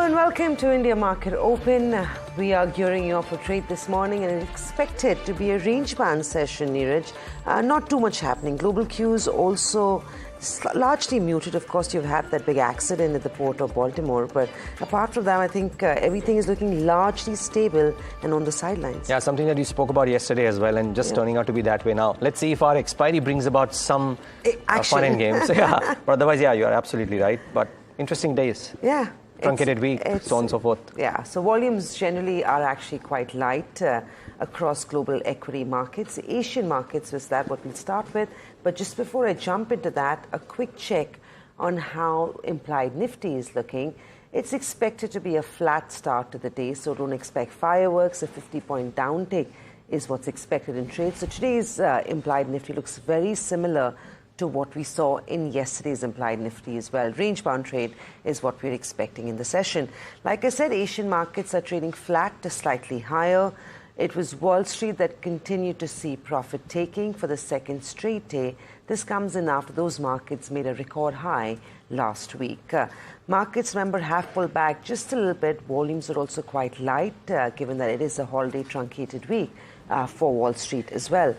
Welcome to India Market Open. We are gearing you up for trade this morning and it's expected to be a range-bound session, Niraj. Not too much happening. Global cues also largely muted. Of course, you've had that big accident at the port of Baltimore. But apart from that, I think everything is looking largely stable and on the sidelines. Yeah, something that you spoke about yesterday as well and just turning out to be that way now. Let's see if our expiry brings about some fun and games. Yeah, but otherwise, yeah, you're absolutely right. But interesting days. Yeah. Truncated week, so on and so forth. Yeah, so volumes generally are actually quite light across global equity markets. Asian markets is that what we'll start with. But just before I jump into that, a quick check on how implied Nifty is looking. It's expected to be a flat start to the day, so don't expect fireworks. A 50-point downtick is what's expected in trade. So today's implied Nifty looks very similar to what we saw in yesterday's implied Nifty as well. Range-bound trade is what we're expecting in the session. Like I said, Asian markets are trading flat to slightly higher. It was Wall Street that continued to see profit taking for the second straight day. This comes in after those markets made a record high last week. Markets, remember, have pulled back just a little bit. Volumes are also quite light, given that it is a holiday truncated week for Wall Street as well.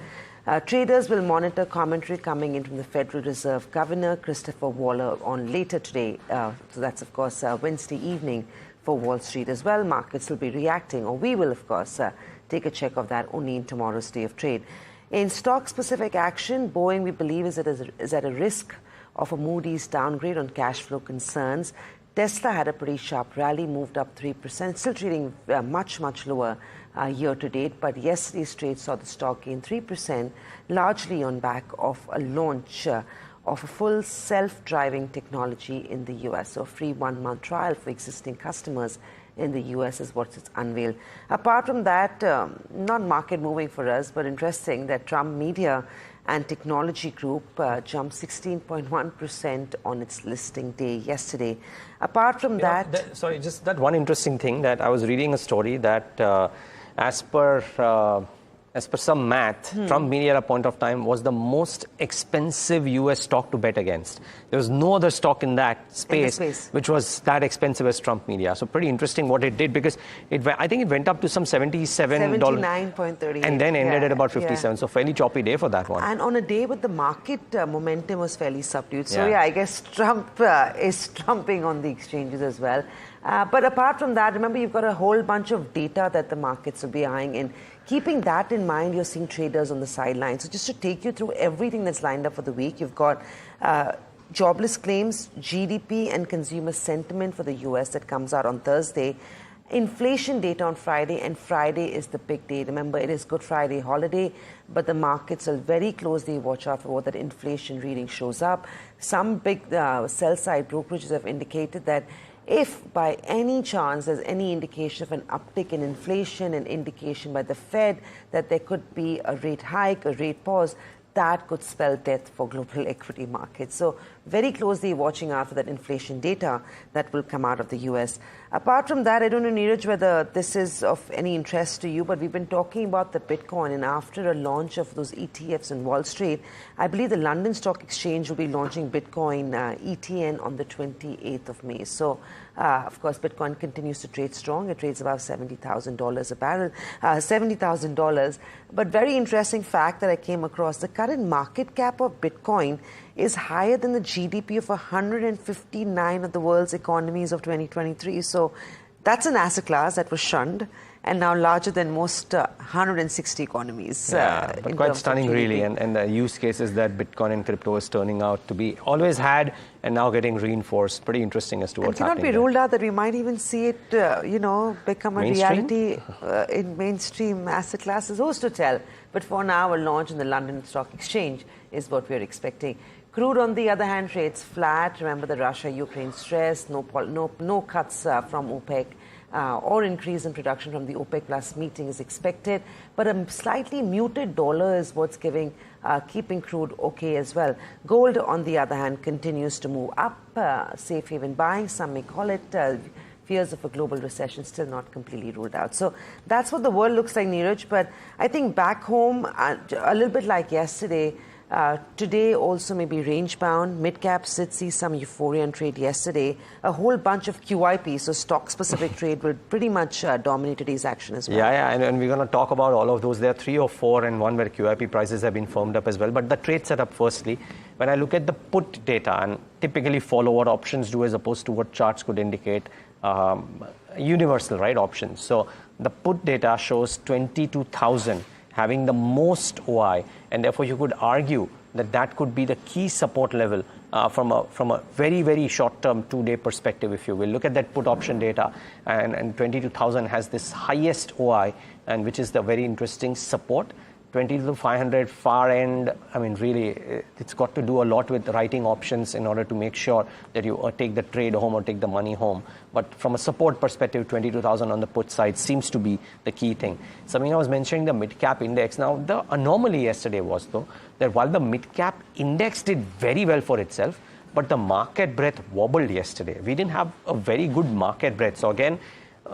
Traders will monitor commentary coming in from the Federal Reserve Governor, Christopher Waller, on later today. So that's, of course, Wednesday evening for Wall Street as well. Markets will be reacting, or we will, of course, take a check of that only in tomorrow's day of trade. In stock-specific action, Boeing, we believe, is at a risk of a Moody's downgrade on cash flow concerns. Tesla had a pretty sharp rally, moved up 3%, still trading much, much lower year to date. But yesterday's trade saw the stock gain 3%, largely on back of a launch of a full self-driving technology in the US. So a free 1-month trial for existing customers in the US is what it's unveiled. Apart from that, not market moving for us, but interesting that Trump Media and Technology Group jumped 16.1% on its listing day yesterday. Apart from that... Sorry, just that one interesting thing that I was reading a story that as per some math, Trump Media at a point of time was the most expensive US stock to bet against. There was no other stock in that space which was that expensive as Trump Media. So pretty interesting what it did, because I think it went up to some $77. 79.38. And then ended at about 57. So fairly choppy day for that one. And on a day with the market momentum was fairly subdued. So yeah, I guess Trump is trumping on the exchanges as well. But apart from that, remember, you've got a whole bunch of data that the markets will be eyeing in. Keeping that in mind, you're seeing traders on the sidelines. So just to take you through everything that's lined up for the week, you've got jobless claims, GDP and consumer sentiment for the US that comes out on Thursday. Inflation data on Friday, and Friday is the big day. Remember, it is Good Friday holiday, but the markets will very closely watch out for what that inflation reading shows up. Some big sell-side brokerages have indicated that if by any chance there's any indication of an uptick in inflation, an indication by the Fed that there could be a rate hike, a rate pause, that could spell death for global equity markets. So very closely watching out for that inflation data that will come out of the US. Apart from that, I don't know, Niraj, whether this is of any interest to you, but we've been talking about the Bitcoin, and after a launch of those ETFs in Wall Street, I believe the London Stock Exchange will be launching Bitcoin ETN on the 28th of May. So, of course, Bitcoin continues to trade strong. It trades about $70,000 a barrel, $70,000. But very interesting fact that I came across, the current market cap of Bitcoin is higher than the GDP of 159 of the world's economies of 2023. So that's an asset class that was shunned and now larger than most 160 economies. But quite stunning, really. And the use cases that Bitcoin and crypto is turning out to be always had and now getting reinforced. Pretty interesting as to what's happening. It cannot be ruled out that we might even see it, become a reality in mainstream asset classes. Who's to tell? But for now, a launch in the London Stock Exchange is what we're expecting. Crude, on the other hand, trades flat. Remember the Russia-Ukraine stress, no cuts from OPEC. Or increase in production from the OPEC Plus meeting is expected, but a slightly muted dollar is what's keeping crude okay as well. Gold, on the other hand, continues to move up. Safe haven buying, some may call it. Fears of a global recession still not completely ruled out. So that's what the world looks like, Niraj. But I think back home, a little bit like yesterday, today also may be range bound. Mid-caps did see some euphoria in trade yesterday. A whole bunch of QIP, so stock-specific trade, will pretty much dominate today's action as well. Yeah, and we're going to talk about all of those. There are 3 or 4 and one where QIP prices have been firmed up as well. But the trade setup, firstly, when I look at the put data and typically follow what options do as opposed to what charts could indicate, universal, right, options. So the put data shows 22,000 having the most OI, and therefore you could argue that that could be the key support level from a very, very short-term 2-day perspective, if you will. Look at that put option data, and 22,000 has this highest OI, and which is the very interesting support. 22,500 far end, I mean, really, it's got to do a lot with writing options in order to make sure that you take the trade home or take the money home. But from a support perspective, 22,000 on the put side seems to be the key thing. Samina was mentioning the mid-cap index. Now, the anomaly yesterday was, though, that while the mid-cap index did very well for itself, but the market breadth wobbled yesterday. We didn't have a very good market breadth. So again,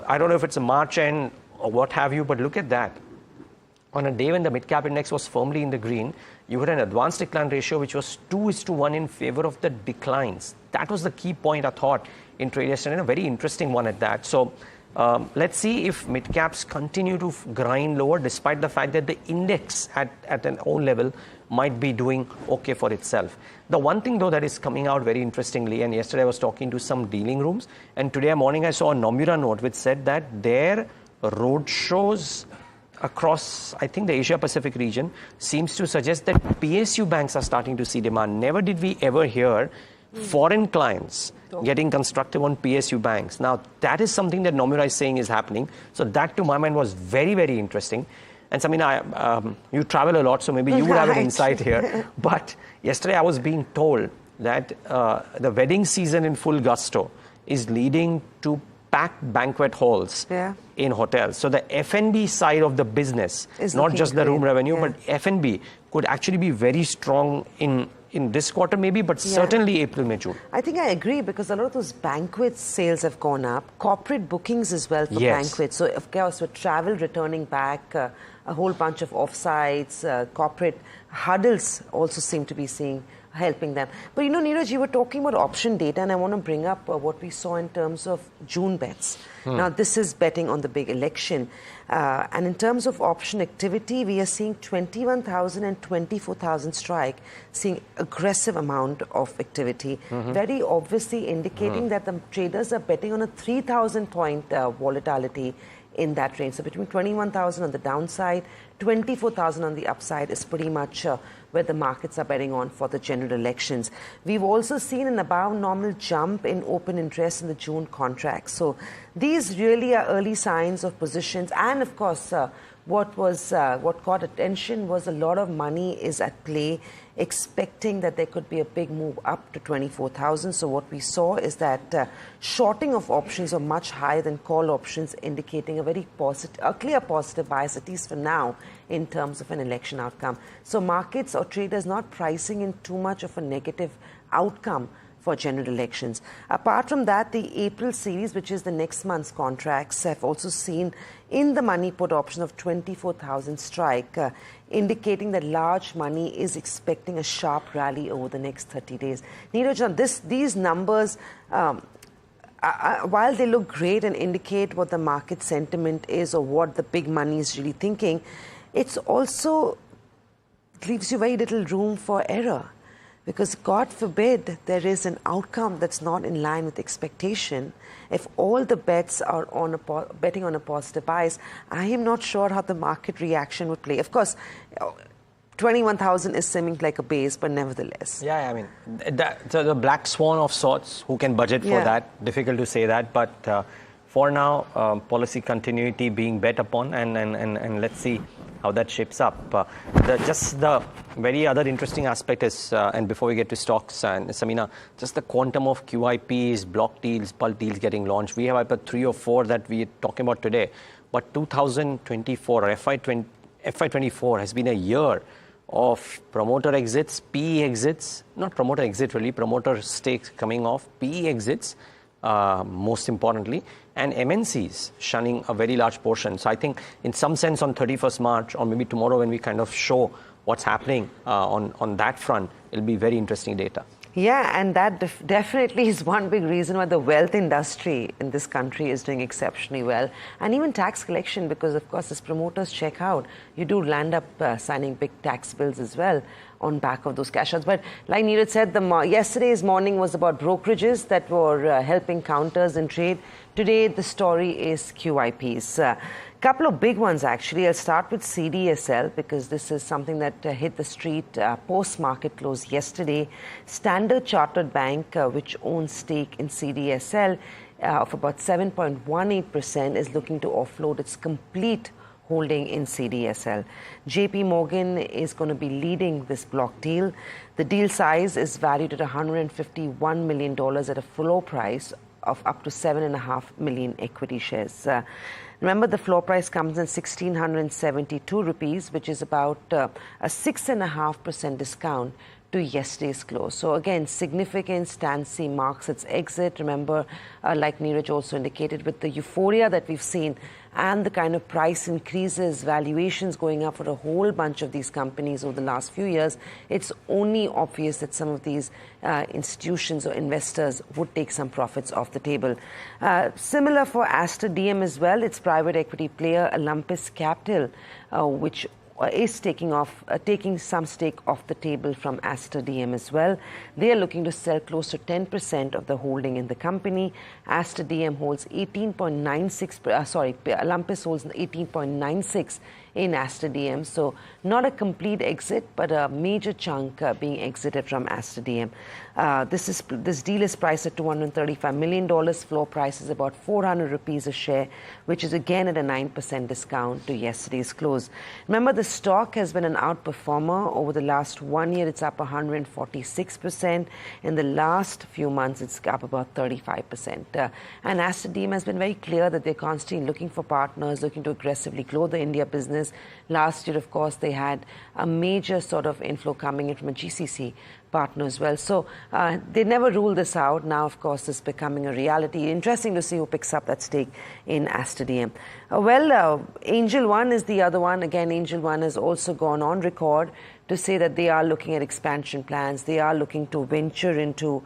I don't know if it's a March end or what have you, but look at that. On a day when the mid-cap index was firmly in the green, you had an advanced decline ratio which was 2:1 in favor of the declines. That was the key point, I thought, in trade yesterday, and a very interesting one at that. So let's see if mid-caps continue to grind lower, despite the fact that the index at an own level might be doing okay for itself. The one thing, though, that is coming out very interestingly, and yesterday I was talking to some dealing rooms, and today morning I saw a Nomura note which said that their roadshows across, I think, the Asia-Pacific region seems to suggest that PSU banks are starting to see demand. Never did we ever hear foreign clients getting constructive on PSU banks. Now, that is something that Nomura is saying is happening. So that, to my mind, was very, very interesting. And Samina, you travel a lot, so maybe you would have an insight here. But yesterday I was being told that the wedding season in full gusto is leading to packed banquet halls in hotels. So the F&B side of the business, not just the room revenue, but F&B could actually be very strong in this quarter maybe, but certainly April, May, June. I think I agree, because a lot of those banquet sales have gone up. Corporate bookings as well for banquets. So of course, with travel returning back, a whole bunch of offsites, corporate huddles also seem to be helping them. But you know, Niraj, you were talking about option data, and I want to bring up what we saw in terms of June bets. Now, this is betting on the big election. And in terms of option activity, we are seeing 21,000 and 24,000 strike, seeing aggressive amount of activity. Very obviously indicating that the traders are betting on a 3,000 point volatility in that range. So between 21,000 on the downside, 24,000 on the upside is pretty much where the markets are betting on for the general elections. We've also seen an above normal jump in open interest in the June contracts. So these really are early signs of positions. And of course, what caught attention was a lot of money is at play, expecting that there could be a big move up to 24,000. So what we saw is that shorting of options are much higher than call options, indicating a clear positive bias, at least for now, in terms of an election outcome. So markets or traders not pricing in too much of a negative outcome for general elections. Apart from that, the April series, which is the next month's contracts, have also seen in the money put option of 24,000 strike, indicating that large money is expecting a sharp rally over the next 30 days. Niraj, these numbers, while they look great and indicate what the market sentiment is or what the big money is really thinking, it's also leaves you very little room for error. Because God forbid there is an outcome that's not in line with expectation. If all the bets are on betting on a positive bias, I am not sure how the market reaction would play. Of course, 21,000 is seeming like a base, but nevertheless. Yeah, I mean, the black swan of sorts, who can budget for that? Difficult to say that, but for now, policy continuity being bet upon, and let's see how that shapes up. Just the very other interesting aspect is, and before we get to stocks, and Samina, just the quantum of QIPs, block deals, bulk deals getting launched. We have about 3 or 4 that we are talking about today. But 2024 or FY24 has been a year of promoter exits, PE exits, not promoter exit really, promoter stakes coming off, PE exits, most importantly, and MNCs shunning a very large portion. So I think in some sense on 31st March or maybe tomorrow when we kind of show what's happening on that front, it'll be very interesting data. Yeah, and that definitely is one big reason why the wealth industry in this country is doing exceptionally well. And even tax collection, because of course as promoters check out, you do land up signing big tax bills as well on back of those cash outs. But like Niraj said, yesterday's morning was about brokerages that were helping counters and trade. Today the story is QIPs. Couple of big ones actually. I'll start with CDSL because this is something that hit the street post-market close yesterday. Standard Chartered Bank, which owns stake in CDSL of about 7.18%, is looking to offload its complete holding in CDSL. JP Morgan is going to be leading this block deal. The deal size is valued at $151 million at a floor price of up to 7.5 million equity shares. Remember, the floor price comes in 1,672 rupees, which is about a 6.5% discount to yesterday's close. So again, significant. Stancy marks its exit. Remember, like Niraj also indicated, with the euphoria that we've seen and the kind of price increases, valuations going up for a whole bunch of these companies over the last few years, it's only obvious that some of these institutions or investors would take some profits off the table. Similar for Aster DM as well. Its private equity player Olympus Capital, which is taking some stake off the table from Aster DM as well. They are looking to sell close to 10% of the holding in the company. Aster DM holds 18.96%, Olympus holds 18.96% in Aster DM. So not a complete exit, but a major chunk being exited from Aster DM. This deal is priced at $235 million. Floor price is about 400 rupees a share, which is again at a 9% discount to yesterday's close. Remember, the stock has been an outperformer. Over the last 1 year, it's up 146%. In the last few months, it's up about 35%. And Aster DM has been very clear that they're constantly looking for partners, looking to aggressively grow the India business. Last year, of course, they had a major sort of inflow coming in from a GCC partner as well. So they never ruled this out. Now, of course, it's becoming a reality. Interesting to see who picks up that stake in Aster DM. Angel One is the other one. Again, Angel One has also gone on record to say that they are looking at expansion plans. They are looking to venture into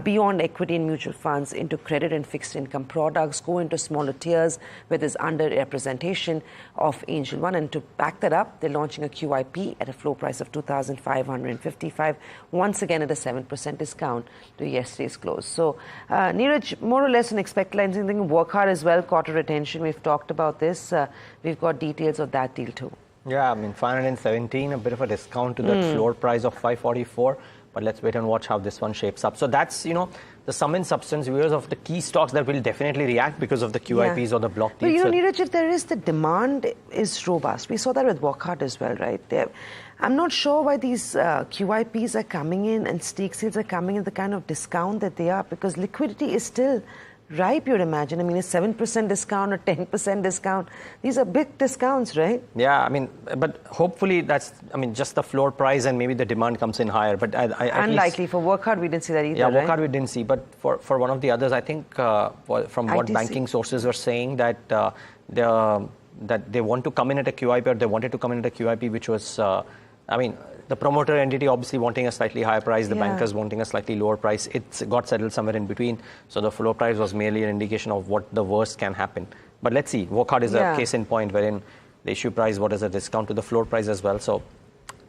beyond equity and mutual funds, into credit and fixed income products, go into smaller tiers where there's underrepresentation of Angel One. And to back that up, they're launching a QIP at a floor price of 2,555, once again at a 7% discount to yesterday's close. So, Niraj, more or less an expected thing. Work hard as well, caught our attention. We've talked about this. We've got details of that deal too. Yeah, I mean, 517, a bit of a discount to that floor price of 544. But let's wait and watch how this one shapes up. So that's, the sum and substance viewers of the key stocks that will definitely react because of the QIPs or the block deals. But Niraj, if there is, the demand is robust. We saw that with Walkhart as well, right? I'm not sure why these QIPs are coming in and stake sales are coming in the kind of discount that they are, because liquidity is still ripe, you'd imagine. I mean, a 7% discount or 10% discount. These are big discounts, right? Yeah, I mean, but hopefully that's, just the floor price and maybe the demand comes in higher. But unlikely. For Workhard, we didn't see that either, yeah, right? Workhard we didn't see. But for one of the others, I think from what banking sources were saying that they want to come in at a QIP, or they wanted to come in at a QIP, which was, the promoter entity obviously wanting a slightly higher price, the bankers wanting a slightly lower price. It's got settled somewhere in between. So the floor price was merely an indication of what the worst can happen. But let's see. Workhard is a case in point wherein the issue price, what is a discount to the floor price as well. So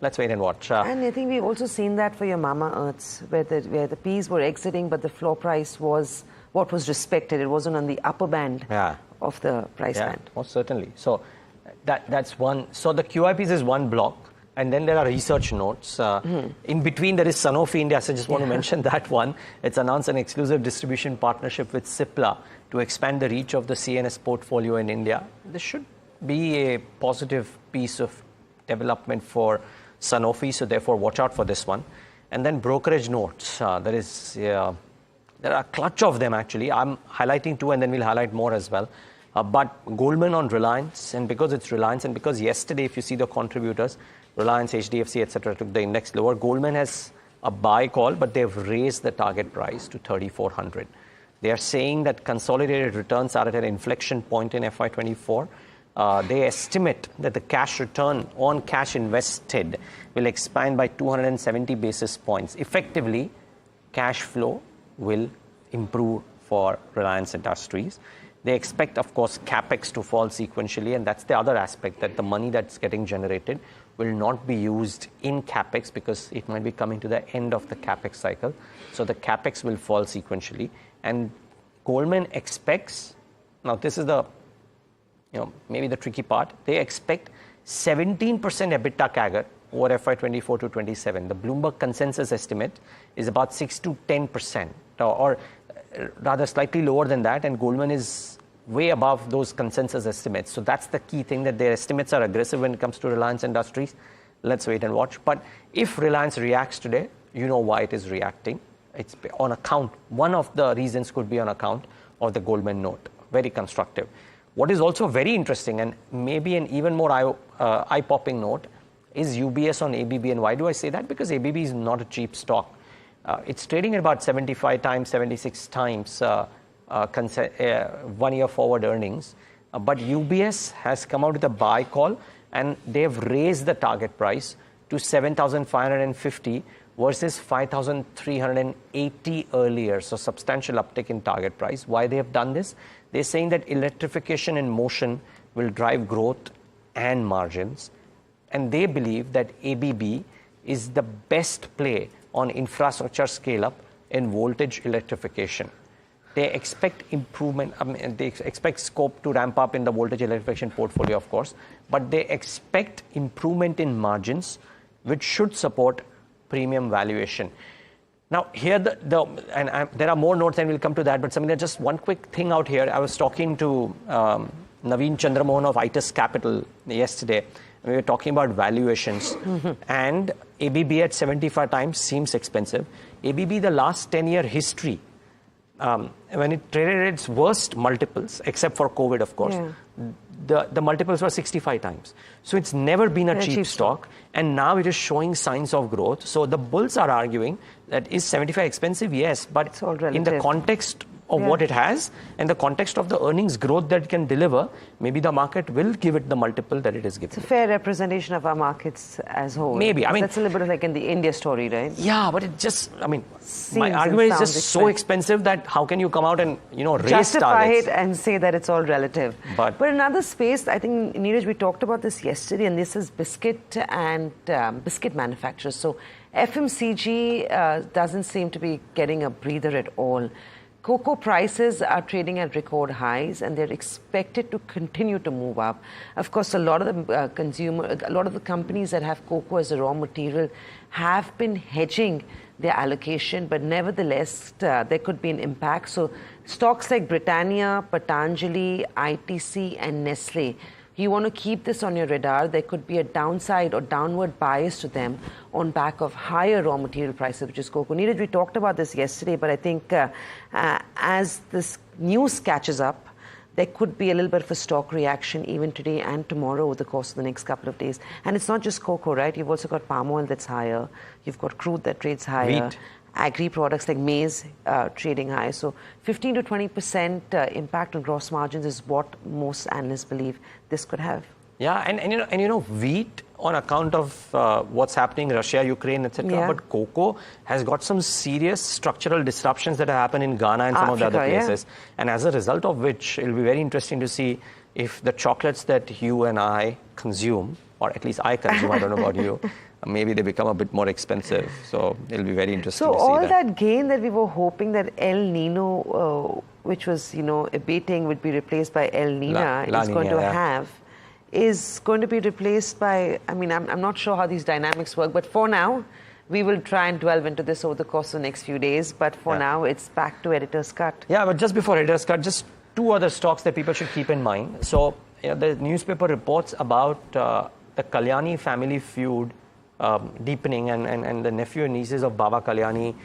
let's wait and watch. And I think we've also seen that for your Mama Earths, where the Ps were exiting, but the floor price was what was respected. It wasn't on the upper band of the price band. Most certainly. So that's one. So the QIPs is one block. And then there are research notes. In between, there is Sanofi India. So I just want to mention that one. It's announced an exclusive distribution partnership with Cipla to expand the reach of the CNS portfolio in India. This should be a positive piece of development for Sanofi. So therefore, watch out for this one. And then brokerage notes. There are a clutch of them, actually. I'm highlighting two, and then we'll highlight more as well. But Goldman on Reliance, and because it's Reliance, and because yesterday, if you see the contributors, Reliance, HDFC, etc., took the index lower. Goldman has a buy call, but they've raised the target price to 3,400. They are saying that consolidated returns are at an inflection point in FY24. They estimate that the cash return on cash invested will expand by 270 basis points. Effectively, cash flow will improve for Reliance Industries. They expect, of course, capex to fall sequentially, and that's the other aspect, that the money that's getting generated will not be used in capex because it might be coming to the end of the capex cycle. So the capex will fall sequentially. And Goldman expects, now this is the, maybe the tricky part, they expect 17% EBITDA CAGR over FY24 to 27. The Bloomberg consensus estimate is about 6 to 10%, or rather slightly lower than that, and Goldman is way above those consensus estimates. So that's the key thing, that their estimates are aggressive when it comes to Reliance Industries. Let's wait and watch. But if Reliance reacts today, you know why it is reacting. It's on account. One of the reasons could be on account of the Goldman note. Very constructive. What is also very interesting, and maybe an even more eye-popping note, is UBS on ABB. And why do I say that? Because ABB is not a cheap stock. It's trading at about 75 times, 76 times 1 year forward earnings. But UBS has come out with a buy call, and they've raised the target price to 7,550 versus 5,380 earlier. So substantial uptick in target price. Why they have done this? They're saying that electrification in motion will drive growth and margins. And they believe that ABB is the best play on infrastructure scale-up in voltage electrification. They expect improvement, they expect scope to ramp up in the voltage electrification portfolio, of course, but they expect improvement in margins, which should support premium valuation. Now, here, there are more notes, and we'll come to that, but Samina, just one quick thing out here. I was talking to Naveen Chandramohan of ITIS Capital yesterday. We were talking about valuations, and ABB at 75 times seems expensive. ABB, the last 10-year history, when it traded at its worst multiples, except for COVID, of course, the multiples were 65 times. So it's never been a cheap stock, and now it is showing signs of growth. So the bulls are arguing that is 75 expensive? Yes, but in the context of what it has and the context of the earnings growth that it can deliver, maybe the market will give it the multiple that it is giving. It's a fair representation of our markets as whole. Maybe. I mean, that's a little bit like in the India story, right? Yeah, but it just, my argument is just so expensive that how can you come out and, raise justify targets? it and say that it's all relative. But another space, I think, Niraj, we talked about this yesterday, and this is biscuit and biscuit manufacturers. So FMCG doesn't seem to be getting a breather at all. Cocoa prices are trading at record highs, and they're expected to continue to move up. Of course, a lot of the companies that have cocoa as a raw material have been hedging their allocation, but nevertheless, there could be an impact. So stocks like Britannia, Patanjali, ITC, and Nestle, you want to keep this on your radar. There could be a downside or downward bias to them on back of higher raw material prices, which is cocoa. Niraj, we talked about this yesterday, but I think as this news catches up, there could be a little bit of a stock reaction even today and tomorrow over the course of the next couple of days. And it's not just cocoa, right? You've also got palm oil that's higher. You've got crude that trades higher. Wheat. Agri products like maize trading high. So 15 to 20% impact on gross margins is what most analysts believe this could have. Yeah, and wheat on account of what's happening, Russia, Ukraine, etc. Yeah. But cocoa has got some serious structural disruptions that have happened in Ghana and some of the other places. Yeah. And as a result of which, it'll be very interesting to see if the chocolates that you and I consume, or at least I consume, I don't know about you, maybe they become a bit more expensive. So it'll be very interesting to see that. So all that gain that we were hoping that El Nino, which was, abating, would be replaced by El Nina, is going to have, is going to be replaced by, I mean, I'm not sure how these dynamics work, but for now, we will try and delve into this over the course of the next few days. But for now, it's back to editor's cut. Yeah, but just before editor's cut, just two other stocks that people should keep in mind. So the newspaper reports about the Kalyani family feud deepening, and the nephew and nieces of Baba Kalyani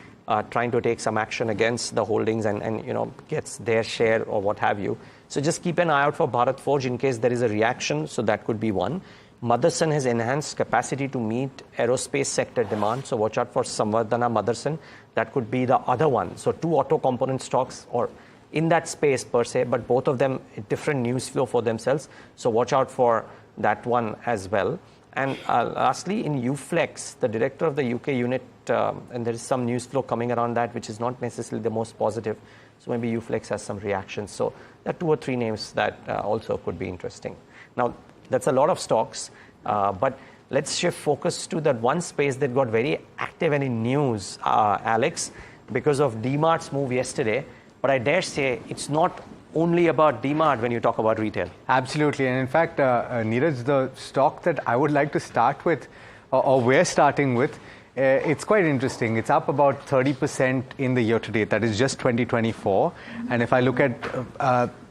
trying to take some action against the holdings and gets their share or what have you. So just keep an eye out for Bharat Forge in case there is a reaction. So that could be one. Motherson has enhanced capacity to meet aerospace sector demand. So watch out for Samvardhana Motherson. That could be the other one. So two auto component stocks or in that space per se, but both of them different news flow for themselves. So watch out for that one as well. And lastly, in Uflex, the director of the UK unit, and there is some news flow coming around that, which is not necessarily the most positive. So maybe Uflex has some reactions. So there are two or three names that also could be interesting. Now, that's a lot of stocks, but let's shift focus to that one space that got very active and in news, Alex, because of DMart's move yesterday. But I dare say it's not only about DMart when you talk about retail. Absolutely. And in fact, Niraj, the stock that I would like to start with, or we're starting with, it's quite interesting. It's up about 30% in the year to date. That is just 2024. And if I look at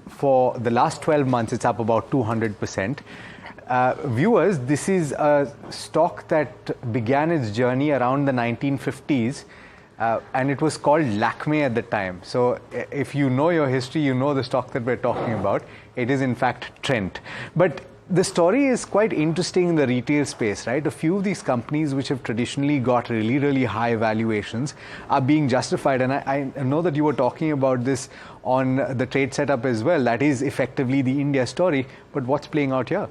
for the last 12 months, it's up about 200%. Viewers, this is a stock that began its journey around the 1950s. And it was called Lakme at the time. So if you know your history, you know the stock that we're talking about. It is in fact Trent. But the story is quite interesting in the retail space, right? A few of these companies which have traditionally got really, really high valuations are being justified. And I know that you were talking about this on the trade setup as well. That is effectively the India story. But what's playing out here?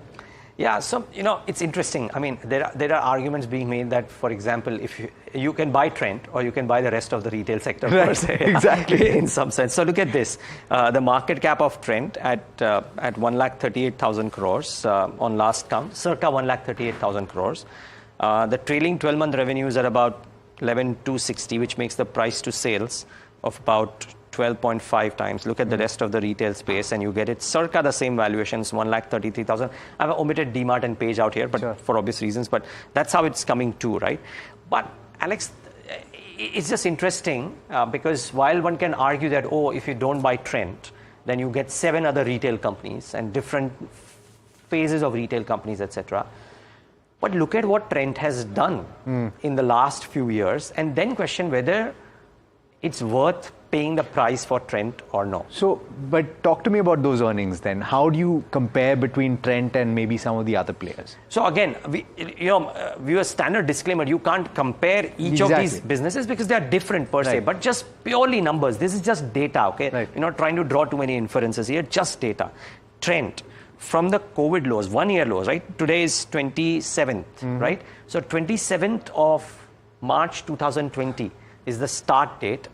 Yeah, so, it's interesting. I mean, there are arguments being made that, for example, if you can buy Trent or you can buy the rest of the retail sector, right, per se, exactly, in some sense. So look at this. The market cap of Trent at 1,38,000 crores on last count, circa 1,38,000 crores. The trailing 12-month revenues are about 11,260, which makes the price to sales of about 12.5 times. Look at the rest of the retail space and you get it circa the same valuations, 1,33,000. I've omitted DMart and Page out here, but sure, for obvious reasons, but that's how it's coming to, right? But Alex, it's just interesting because while one can argue that, if you don't buy Trent, then you get 7 other retail companies and different phases of retail companies, etc. But look at what Trent has done in the last few years and then question whether it's worth paying the price for Trent or no. So, but talk to me about those earnings then. How do you compare between Trent and maybe some of the other players? So again, we a standard disclaimer, you can't compare each of these businesses because they are different per se, but just purely numbers. This is just data, okay? Right. You're not trying to draw too many inferences here, just data. Trent, from the COVID lows, 1 year lows, right? Today is 27th, right? So 27th of March 2020 is the start date.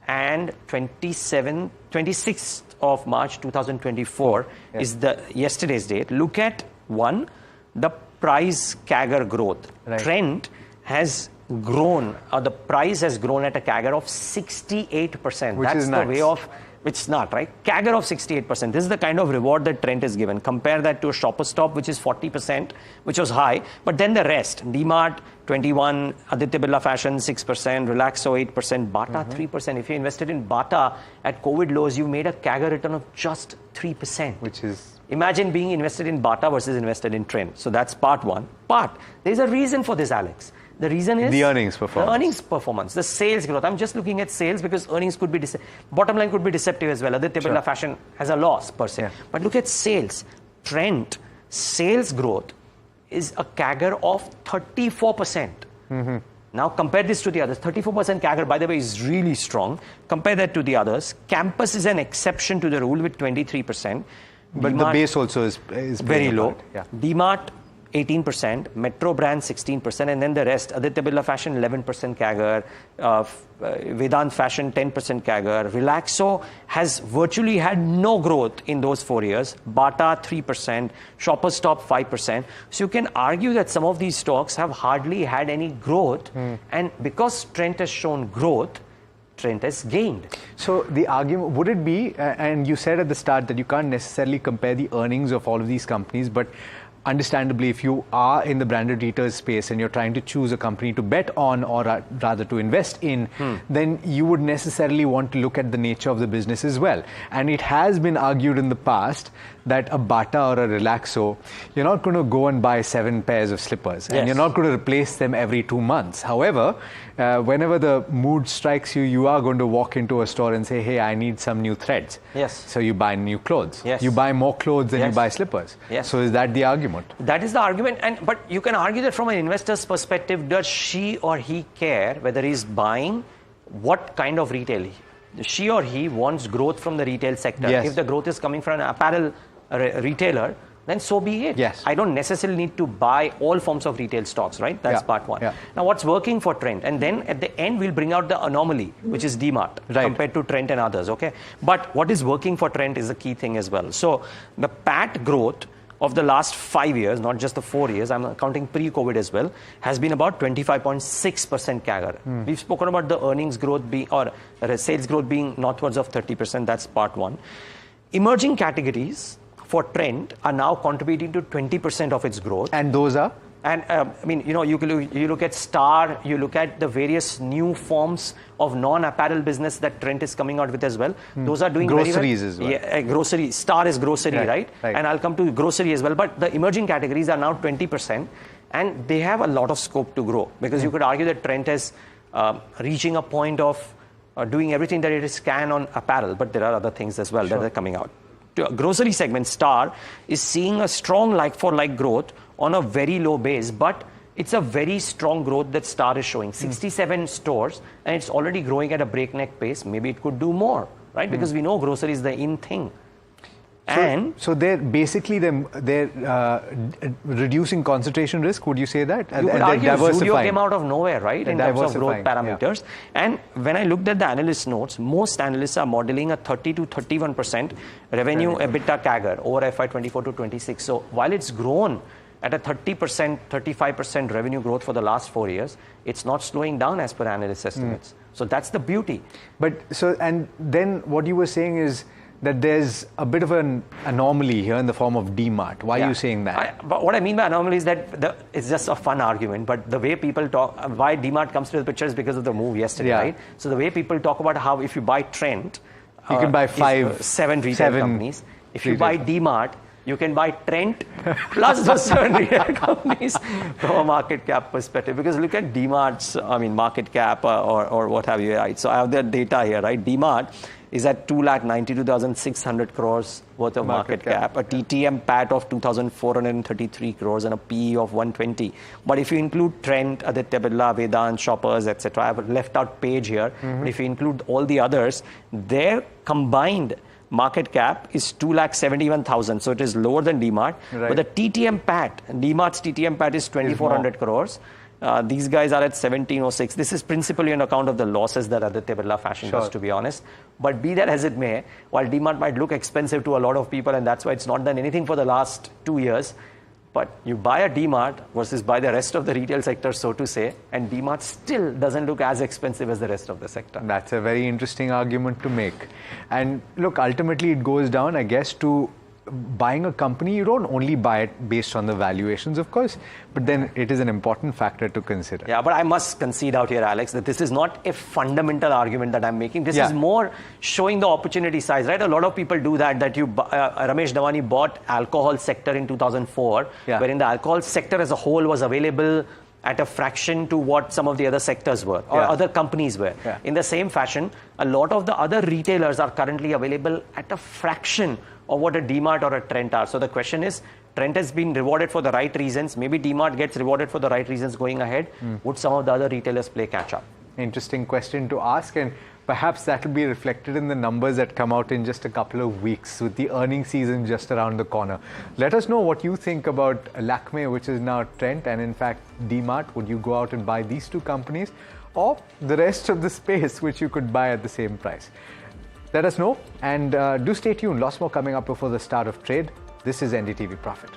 And 26th of March 2024 is the yesterday's date. Look at the price CAGR growth. Right. Trent has grown, the price has grown at a CAGR of 68%. Which is nuts. The way of, which is not, right? CAGR of 68%. This is the kind of reward that Trent is given. Compare that to a Shoppers Stop, which is 40%, which was high. But then the rest, DMart, 21, Aditya Birla Fashion, 6%, Relaxo, 8%, Bata, 3%. If you invested in Bata at COVID lows, you made a CAGR return of just 3%. Which is... Imagine being invested in Bata versus invested in Trent. So that's part one. But there's a reason for this, Alex. The reason is... the earnings performance. The earnings performance, the sales growth. I'm just looking at sales because earnings could be... bottom line could be deceptive as well. Aditya Birla Fashion has a loss per se. Yeah. But look at sales. Trent, sales growth is a CAGR of 34%. Now compare this to the others. 34% CAGR, by the way, is really strong. Compare that to the others. Campus is an exception to the rule with 23%. But DMart, the base also is very low. Yeah. DMart, 18%, Metro Brand 16%, and then the rest, Aditya Birla Fashion 11% CAGR, Vedant Fashion 10% CAGR, Relaxo has virtually had no growth in those 4 years, Bata 3%, Shoppers Stop 5%. So you can argue that some of these stocks have hardly had any growth, and because Trent has shown growth, Trent has gained. So the argument, would it be, and you said at the start that you can't necessarily compare the earnings of all of these companies, but understandably, if you are in the branded retail space and you're trying to choose a company to bet on or rather to invest in, then you would necessarily want to look at the nature of the business as well. And it has been argued in the past that a Bata or a Relaxo, you're not going to go and buy 7 pairs of slippers, and you're not going to replace them every 2 months. However, whenever the mood strikes you, you are going to walk into a store and say, hey, I need some new threads. Yes. So you buy new clothes. Yes. You buy more clothes than you buy slippers. Yes. So is that the argument? That is the argument. But you can argue that from an investor's perspective, does she or he care whether he's buying what kind of retail? She or he wants growth from the retail sector. Yes. If the growth is coming from an apparel retailer, then so be it. Yes. I don't necessarily need to buy all forms of retail stocks, right? That's part one. Yeah. Now, what's working for Trent? And then at the end, we'll bring out the anomaly, which is DMart, compared to Trent and others, okay? But what is working for Trent is the key thing as well. So the PAT growth of the last 5 years, not just the 4 years, I'm counting pre-COVID as well, has been about 25.6% CAGR. We've spoken about the earnings growth being, or sales growth being northwards of 30%. That's part one. Emerging categories for Trent are now contributing to 20% of its growth. And those are? And you look at Star, you look at the various new forms of non-apparel business that Trent is coming out with as well. Those are doing groceries very well. as well. Yeah, grocery. Star is grocery, right? And I'll come to grocery as well. But the emerging categories are now 20%, and they have a lot of scope to grow, because you could argue that Trent is reaching a point of doing everything that it can on apparel, but there are other things as well that are coming out. Grocery segment, Star, is seeing a strong like-for-like growth on a very low base, but it's a very strong growth that Star is showing. 67 stores, and it's already growing at a breakneck pace. Maybe it could do more, right? Because we know grocery is the in thing. So they're basically reducing concentration risk. Would you say that? You could argue Zudio came out of nowhere, right, in terms of growth parameters. Yeah. And when I looked at the analyst notes, most analysts are modeling a 30 to 31% revenue EBITDA CAGR over FY24 to 26. So while it's grown at a 30%, 35% revenue growth for the last 4 years, it's not slowing down as per analyst estimates. So that's the beauty. And then what you were saying is that there's a bit of an anomaly here in the form of DMart. Why are you saying that? But what I mean by anomaly is that it's just a fun argument, but the way people talk, why DMart comes to the picture is because of the move yesterday, right? So the way people talk about how if you buy Trent, you can buy seven retail companies. If you buy DMart, you can buy Trent plus those 7 retail companies from a market cap perspective. Because look at DMart's, market cap or what have you, right? So I have the data here, right? DMart is at 2,92,600 crores worth of market cap, a TTM PAT of 2,433 crores and a PE of 120. But if you include Trent, Aditya Birla, Vedant, Shoppers, etc., I have a left out page here. But if you include all the others, their combined market cap is 2,71,000. So it is lower than DMart. Right. But the TTM PAT, DMart's TTM PAT is 2,400 crores. These guys are at 1706. This is principally on account of the losses that Aditya Birla Fashion does, to be honest. But be that as it may, while DMart might look expensive to a lot of people, and that's why it's not done anything for the last 2 years, but you buy a DMart versus buy the rest of the retail sector, so to say, and DMart still doesn't look as expensive as the rest of the sector. That's a very interesting argument to make. And look, ultimately it goes down, I guess, to buying a company. You don't only buy it based on the valuations, of course, but then it is an important factor to consider. Yeah, but I must concede out here, Alex, that this is not a fundamental argument that I'm making. This is more showing the opportunity size, right? A lot of people do that Ramesh Dawani bought alcohol sector in 2004, wherein the alcohol sector as a whole was available at a fraction to what some of the other sectors were, or other companies were. In the same fashion, a lot of the other retailers are currently available at a fraction of what a DMart or a Trent are. So the question is, Trent has been rewarded for the right reasons. Maybe DMart gets rewarded for the right reasons going ahead. Would some of the other retailers play catch up? Interesting question to ask, and perhaps that will be reflected in the numbers that come out in just a couple of weeks with the earnings season just around the corner. Let us know what you think about Lakme, which is now Trent, and in fact DMart. Would you go out and buy these two companies, or the rest of the space which you could buy at the same price? Let us know, and do stay tuned. Lots more coming up before the start of trade. This is NDTV Profit.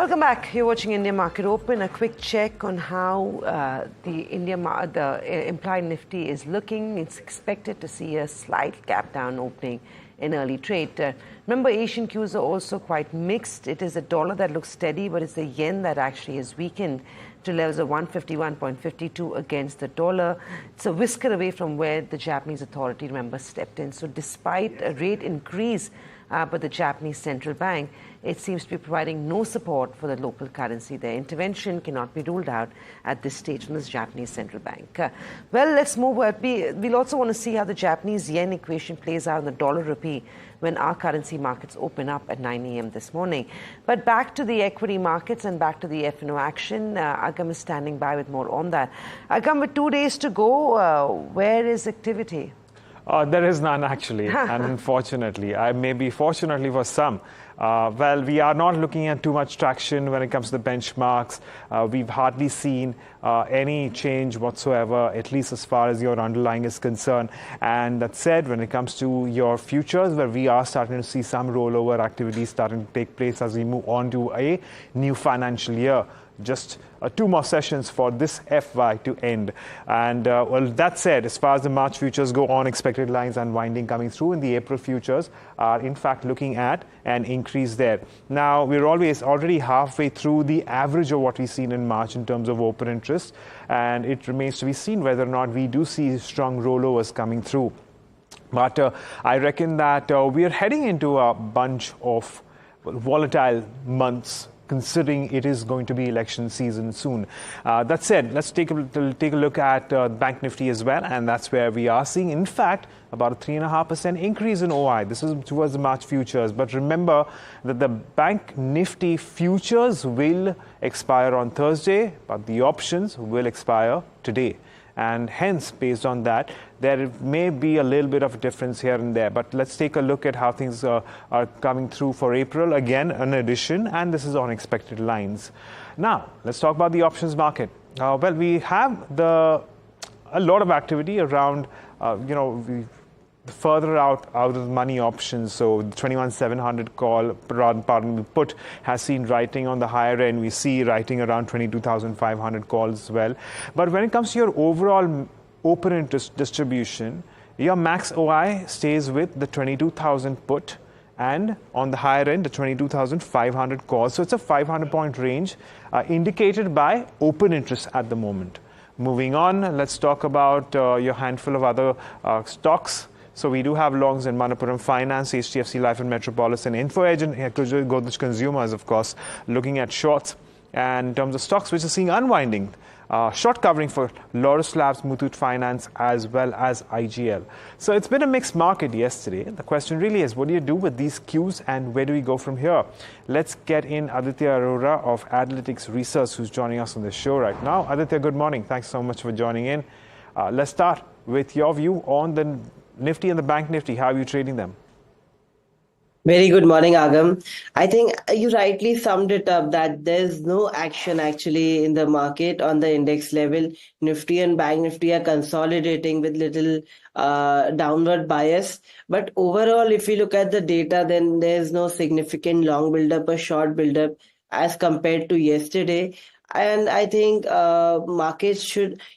Welcome back. You're watching India Market Open. A quick check on how the implied Nifty is looking. It's expected to see a slight gap down opening in early trade. Remember, Asian cues are also quite mixed. It is the dollar that looks steady, but it's the yen that actually has weakened to levels of 151.52 against the dollar. It's a whisker away from where the Japanese authority, remember, stepped in. So despite a rate increase by the Japanese central bank, it seems to be providing no support for the local currency. Their intervention cannot be ruled out at this stage from the Japanese central bank. Well, let's move. We'll also want to see how the Japanese yen equation plays out in the dollar rupee when our currency markets open up at 9 a.m. this morning. But back to the equity markets and back to the F&O action. Agam is standing by with more on that. Agam, with 2 days to go, where is activity? There is none, actually, and unfortunately. Maybe fortunately for some. Well, we are not looking at too much traction when it comes to the benchmarks. We've hardly seen any change whatsoever, at least as far as your underlying is concerned. And that said, when it comes to your futures, where we are starting to see some rollover activity starting to take place as we move on to a new financial year. Just 2 more sessions for this FY to end. And well, that said, as far as the March futures go on, expected lines unwinding coming through in the April futures are in fact looking at an increase there. Now, we're already halfway through the average of what we've seen in March in terms of open interest, and it remains to be seen whether or not we do see strong rollovers coming through. But I reckon that we are heading into a bunch of volatile months, considering it is going to be election season soon. That said, let's take a look at Bank Nifty as well, and that's where we are seeing, in fact, about a 3.5% increase in OI. This is towards the March futures. But remember that the Bank Nifty futures will expire on Thursday, but the options will expire today. And hence, based on that, there may be a little bit of a difference here and there. But let's take a look at how things are coming through for April. Again, an addition, and this is on expected lines. Now, let's talk about the options market. Well, we have a lot of activity around, further out of the money options. So the 21,700 call, put has seen writing on the higher end. We see writing around 22,500 calls as well. But when it comes to your overall open interest distribution, your max OI stays with the 22,000 put, and on the higher end, the 22,500 calls. So it's a 500-point range indicated by open interest at the moment. Moving on, let's talk about your handful of other stocks. So we do have longs in Manappuram Finance, HDFC Life and Metropolis, and Info Edge and Godrej Consumers, of course, looking at shorts. And in terms of stocks which are seeing unwinding, short covering for Laurus Labs, Muthoot Finance, as well as IGL. So it's been a mixed market yesterday. The question really is, what do you do with these cues and where do we go from here? Let's get in Aditya Arora of Analytics Research, who's joining us on the show right now. Aditya, good morning. Thanks so much for joining in. Let's start with your view on the Nifty and the Bank Nifty. How are you trading them? Very good morning, Agam. I think you rightly summed it up that there's no action actually in the market on the index level. Nifty and Bank Nifty are consolidating with little downward bias. But overall, if you look at the data, then there's no significant long build-up or short build-up as compared to yesterday. And I think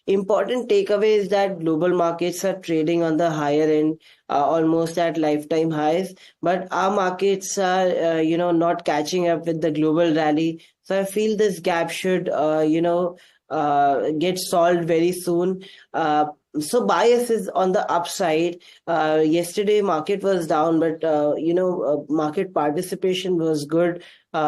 important takeaway is that global markets are trading on the higher end, almost at lifetime highs. But our markets are, not catching up with the global rally. So I feel this gap should, get solved very soon. So bias is on the upside. Yesterday market was down, but market participation was good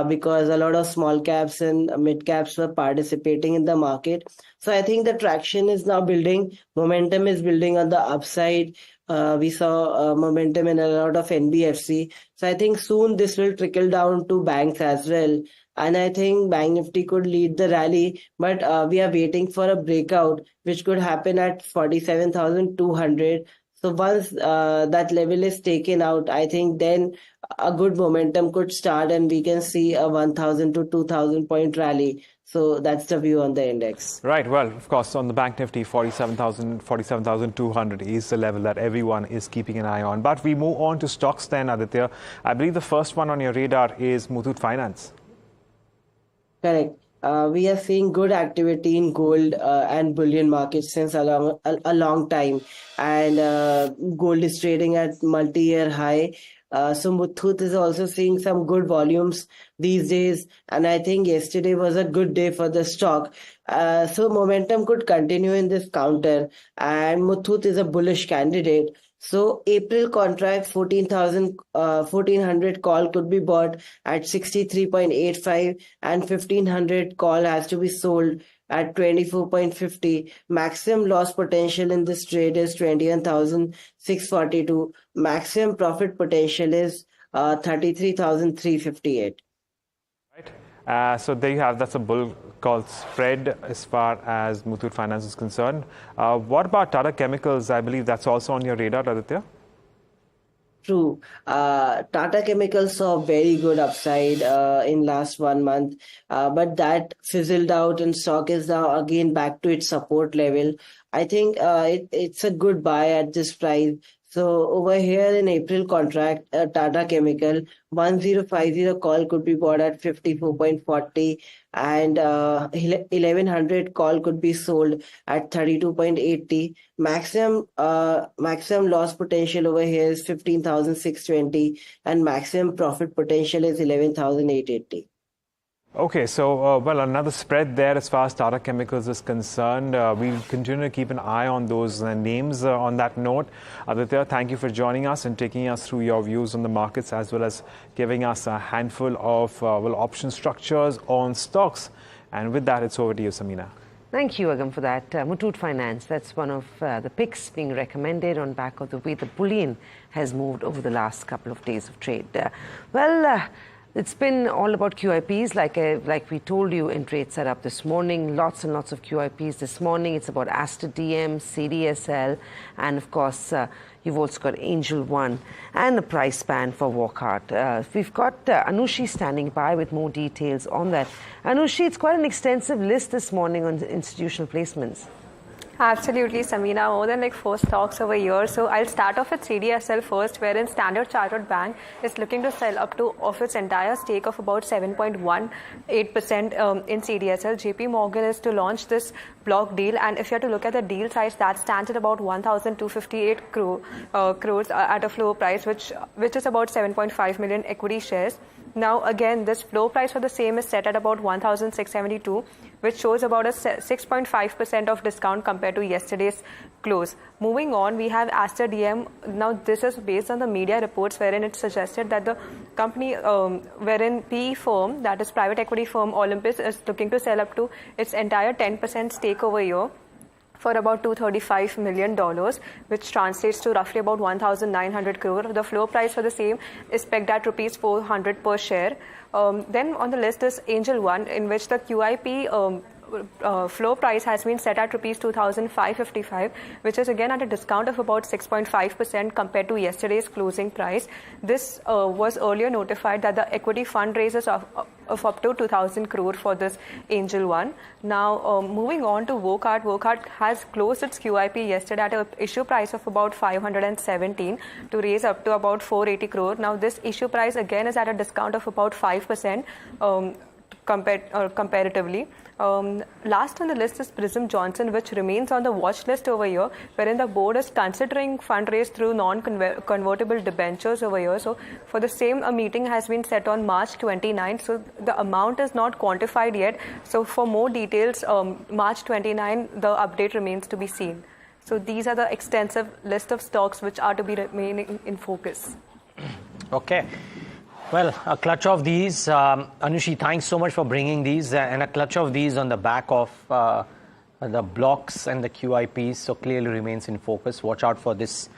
because a lot of small caps and mid caps were participating in the market. So I think the traction is now building. Momentum is building on the upside. We saw momentum in a lot of NBFC. So I think soon this will trickle down to banks as well. And I think Bank Nifty could lead the rally, but we are waiting for a breakout, which could happen at 47,200. So once that level is taken out, I think then a good momentum could start and we can see a 1,000 to 2,000 point rally. So that's the view on the index. Right. Well, of course, on the Bank Nifty, 47,200 is the level that everyone is keeping an eye on. But we move on to stocks then, Aditya. I believe the first one on your radar is Muthoot Finance. Correct. We are seeing good activity in gold and bullion markets since a long time, and gold is trading at multi-year high. So Muthoot is also seeing some good volumes these days, and I think yesterday was a good day for the stock. So momentum could continue in this counter, and Muthoot is a bullish candidate. So April contract 1400 call could be bought at 63.85, and 1500 call has to be sold at 24.50. Maximum loss potential in this trade is 21,642. Maximum profit potential is 33,358. So there you have, that's a bull call spread as far as Muthoot Finance is concerned. What about Tata Chemicals? I believe that's also on your radar, Aditya. True. Tata Chemicals saw very good upside in last 1 month, but that fizzled out and stock is now again back to its support level. I think it's a good buy at this price. So over here in April contract, Tata Chemical 1050 call could be bought at 54.40, and 1100 call could be sold at 32.80. Maximum loss potential over here is 15,620, and maximum profit potential is 11,880. Okay, so, well, another spread there as far as Tata Chemicals is concerned. We'll continue to keep an eye on those names. On that note, Aditya, thank you for joining us and taking us through your views on the markets, as well as giving us a handful of option structures on stocks. And with that, it's over to you, Samina. Thank you, Agam, for that. Muthoot Finance, that's one of the picks being recommended on back of the way the bullion has moved over the last couple of days of trade. It's been all about QIPs, like we told you in Trade Setup this morning. Lots and lots of QIPs this morning. It's about Aster DM, CDSL, and of course, you've also got Angel One and the price band for Walkart. We've got Anushi standing by with more details on that. Anushi, it's quite an extensive list this morning on institutional placements. Absolutely, Samina. More than like 4 stocks over here. So I'll start off with CDSL first, wherein Standard Chartered Bank is looking to sell up to of its entire stake of about 7.18% in CDSL. JP Morgan is to launch this block deal, and if you have to look at the deal size, that stands at about 1,258 crores at a floor price, which is about 7.5 million equity shares. Now, again, this floor price for the same is set at about 1,672, which shows about a 6.5% of discount compared to yesterday's close. Moving on, we have Aster DM. Now, this is based on the media reports wherein it suggested that the company, wherein PE firm, that is private equity firm Olympus, is looking to sell up to its entire 10% stake over here for about $235 million, which translates to roughly about 1,900 crore. The floor price for the same is pegged at rupees 400 per share. Then on the list is Angel One, in which the QIP floor price has been set at rupees 2,555, which is again at a discount of about 6.5% compared to yesterday's closing price. This was earlier notified that the equity fundraisers of up to 2,000 crore for this Angel One. Now, moving on to Walkart. Walkart has closed its QIP yesterday at an issue price of about 517 to raise up to about 480 crore. Now, this issue price again is at a discount of about 5%. Comparatively. Last on the list is Prism Johnson, which remains on the watch list over here, wherein the board is considering fundraise through non-convertible debentures over here. So for the same, a meeting has been set on March 29th. So the amount is not quantified yet. So for more details, March 29, the update remains to be seen. So these are the extensive list of stocks which are to be remaining in focus. Okay. Well, a clutch of these, Anushi, thanks so much for bringing these, and a clutch of these on the back of the blocks and the QIPs, so clearly remains in focus. Watch out for these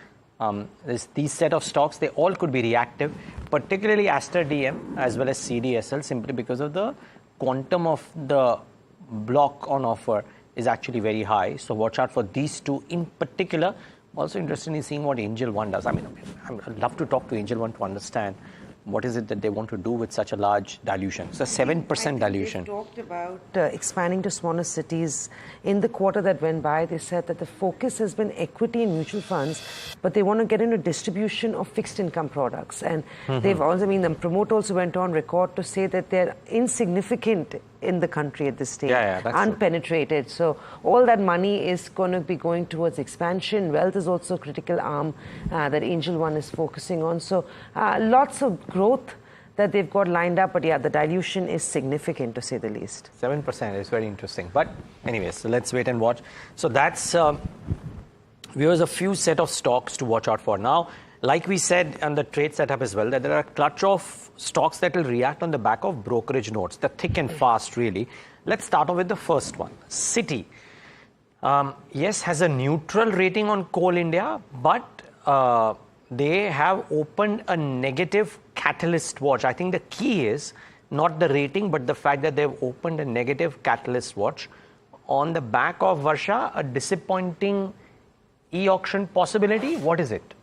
set of stocks. They all could be reactive, particularly Aster DM as well as CDSL, simply because of the quantum of the block on offer is actually very high. So watch out for these two in particular. Also interested in seeing what Angel One does. I mean, I'd love to talk to Angel One to understand what is it that they want to do with such a large dilution. It's a 7% dilution. They talked about expanding to smaller cities. In the quarter that went by, they said that the focus has been equity and mutual funds, but they want to get into distribution of fixed income products. And they've also, the promoter also went on record to say that they're insignificant in the country at this stage, that's unpenetrated. So all that money is going to be going towards expansion. Wealth is also a critical arm that Angel One is focusing on. So lots of growth that they've got lined up, but yeah, the dilution is significant to say the least. 7% is very interesting. But anyways, so let's wait and watch. So that's viewers, a few set of stocks to watch out for. Now, like we said on the trade setup as well, that there are a clutch of stocks that will react on the back of brokerage notes. They're thick and fast, really. Let's start off with the first one. Citi. Yes, has a neutral rating on Coal India, but they have opened a negative catalyst watch. I think the key is not the rating, but the fact that they've opened a negative catalyst watch on the back of Varsha, a disappointing e-auction possibility. What is it?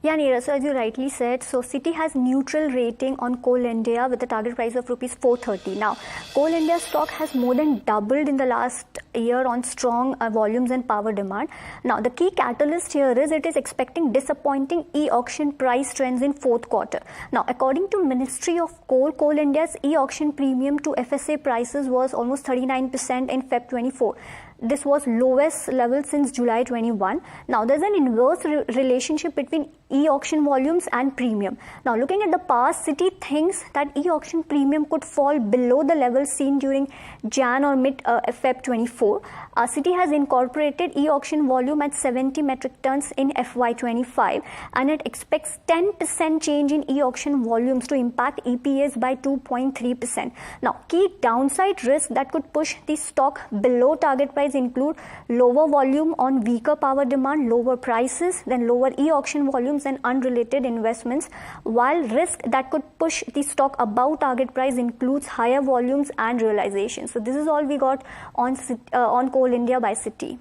Yeah, Niraj, so as you rightly said, so Citi has neutral rating on Coal India with a target price of rupees 430. Now, Coal India stock has more than doubled in the last year on strong volumes and power demand. Now, the key catalyst here is it is expecting disappointing e-auction price trends in fourth quarter. Now, according to Ministry of Coal, Coal India's e-auction premium to FSA prices was almost 39% in Feb 24. This was lowest level since July 21. Now, there's an inverse relationship between e-auction volumes and premium. Now, looking at the past, Citi thinks that e-auction premium could fall below the level seen during Jan or mid-Feb 24. Citi has incorporated e-auction volume at 70 metric tons in FY25, and it expects 10% change in e-auction volumes to impact EPS by 2.3%. Now, key downside risks that could push the stock below target price include lower volume on weaker power demand, lower prices, then lower e-auction volumes and unrelated investments, while risk that could push the stock above target price includes higher volumes and realization. So this is all we got on Coal India by Citi.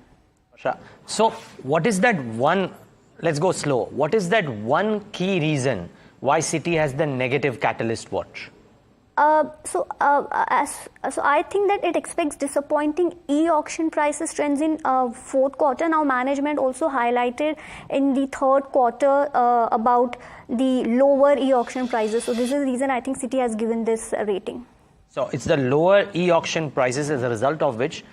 So what is that one, let's go slow, what is that one key reason why Citi has the negative catalyst watch? So I think that it expects disappointing e-auction prices trends in fourth quarter. Now, management also highlighted in the third quarter about the lower e-auction prices. So this is the reason I think Citi has given this rating. So it's the lower e-auction prices as a result of which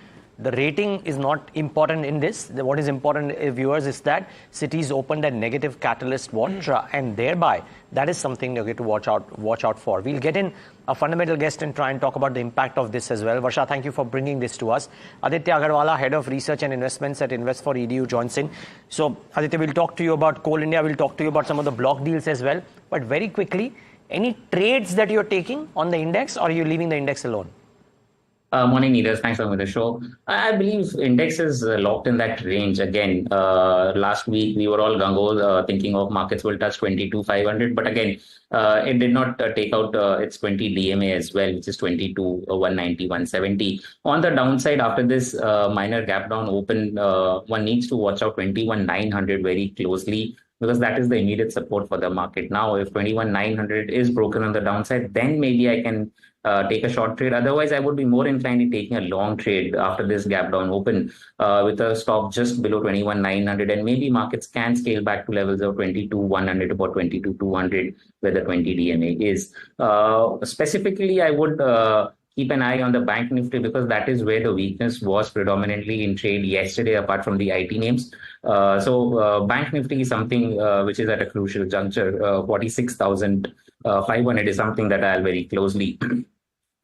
the rating is not important in this. What is important, viewers, is that Citi's opened a negative catalyst watch, and thereby that is something you get to watch out for. We'll get in a fundamental guest and try and talk about the impact of this as well. Varsha, thank you for bringing this to us. Aditya Agarwala, Head of Research and Investments at Invest4EDU, joins in. So, Aditya, we'll talk to you about Coal India. We'll talk to you about some of the block deals as well. But very quickly, any trades that you're taking on the index, or are you leaving the index alone? Morning, Niraj. Thanks for coming on the show. I believe index is locked in that range again. Last week, we were all gung-ho thinking of markets will touch 22,500. But again, it did not take out its 20 DMA as well, which is 22, 190, 170. On the downside, after this minor gap down open, one needs to watch out 21,900 very closely, because that is the immediate support for the market. Now, if 21,900 is broken on the downside, then maybe I can take a short trade. Otherwise, I would be more inclined in taking a long trade after this gap down open with a stop just below 21,900, and maybe markets can scale back to levels of 22,100 about 22,200 where the 20 DMA is. Specifically, I would keep an eye on the Bank Nifty, because that is where the weakness was predominantly in trade yesterday, apart from the IT names. So Bank Nifty is something which is at a crucial juncture. 46,500 is something that I'll very closely.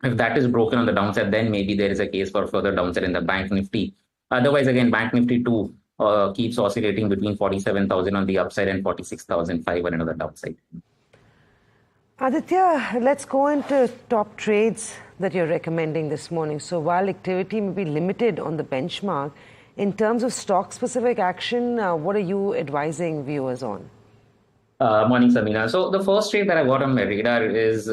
If that is broken on the downside, then maybe there is a case for further downside in the Bank Nifty. Otherwise, again, Bank Nifty 2 keeps oscillating between 47,000 on the upside and 46,500 on the downside. Aditya, let's go into top trades that you're recommending this morning. So while activity may be limited on the benchmark, in terms of stock-specific action, what are you advising viewers on? Morning, Samina. So the first trade that I got on my radar is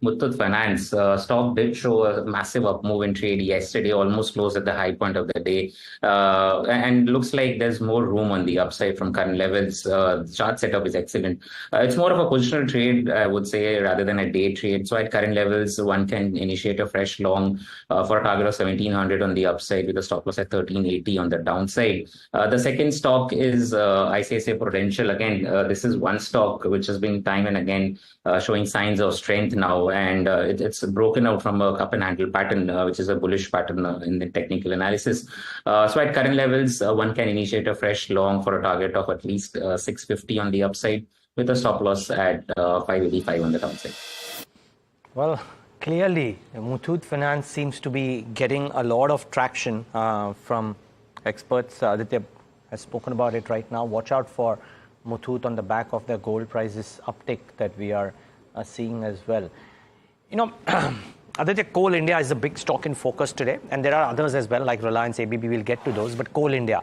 Muthoot Finance. Stock did show a massive up move in trade yesterday, almost closed at the high point of the day. And looks like there's more room on the upside from current levels. The chart setup is excellent. It's more of a positional trade, I would say, rather than a day trade. So at current levels, one can initiate a fresh long for a target of 1,700 on the upside with a stop loss at 1,380 on the downside. The second stock is ICICI Prudential. Again, this is one stock which has been time and again showing signs of strength now. low, and it's broken out from a cup and handle pattern, which is a bullish pattern in the technical analysis. So at current levels, one can initiate a fresh long for a target of at least 650 on the upside, with a stop loss at 585 on the downside. Well, clearly, Muthoot Finance seems to be getting a lot of traction from experts. Aditya has spoken about it right now. Watch out for Muthoot on the back of their gold prices uptick that we are seeing as well. You know, Aditya, Coal India is a big stock in focus today, and there are others as well, like Reliance, ABB, we'll get to those, but Coal India.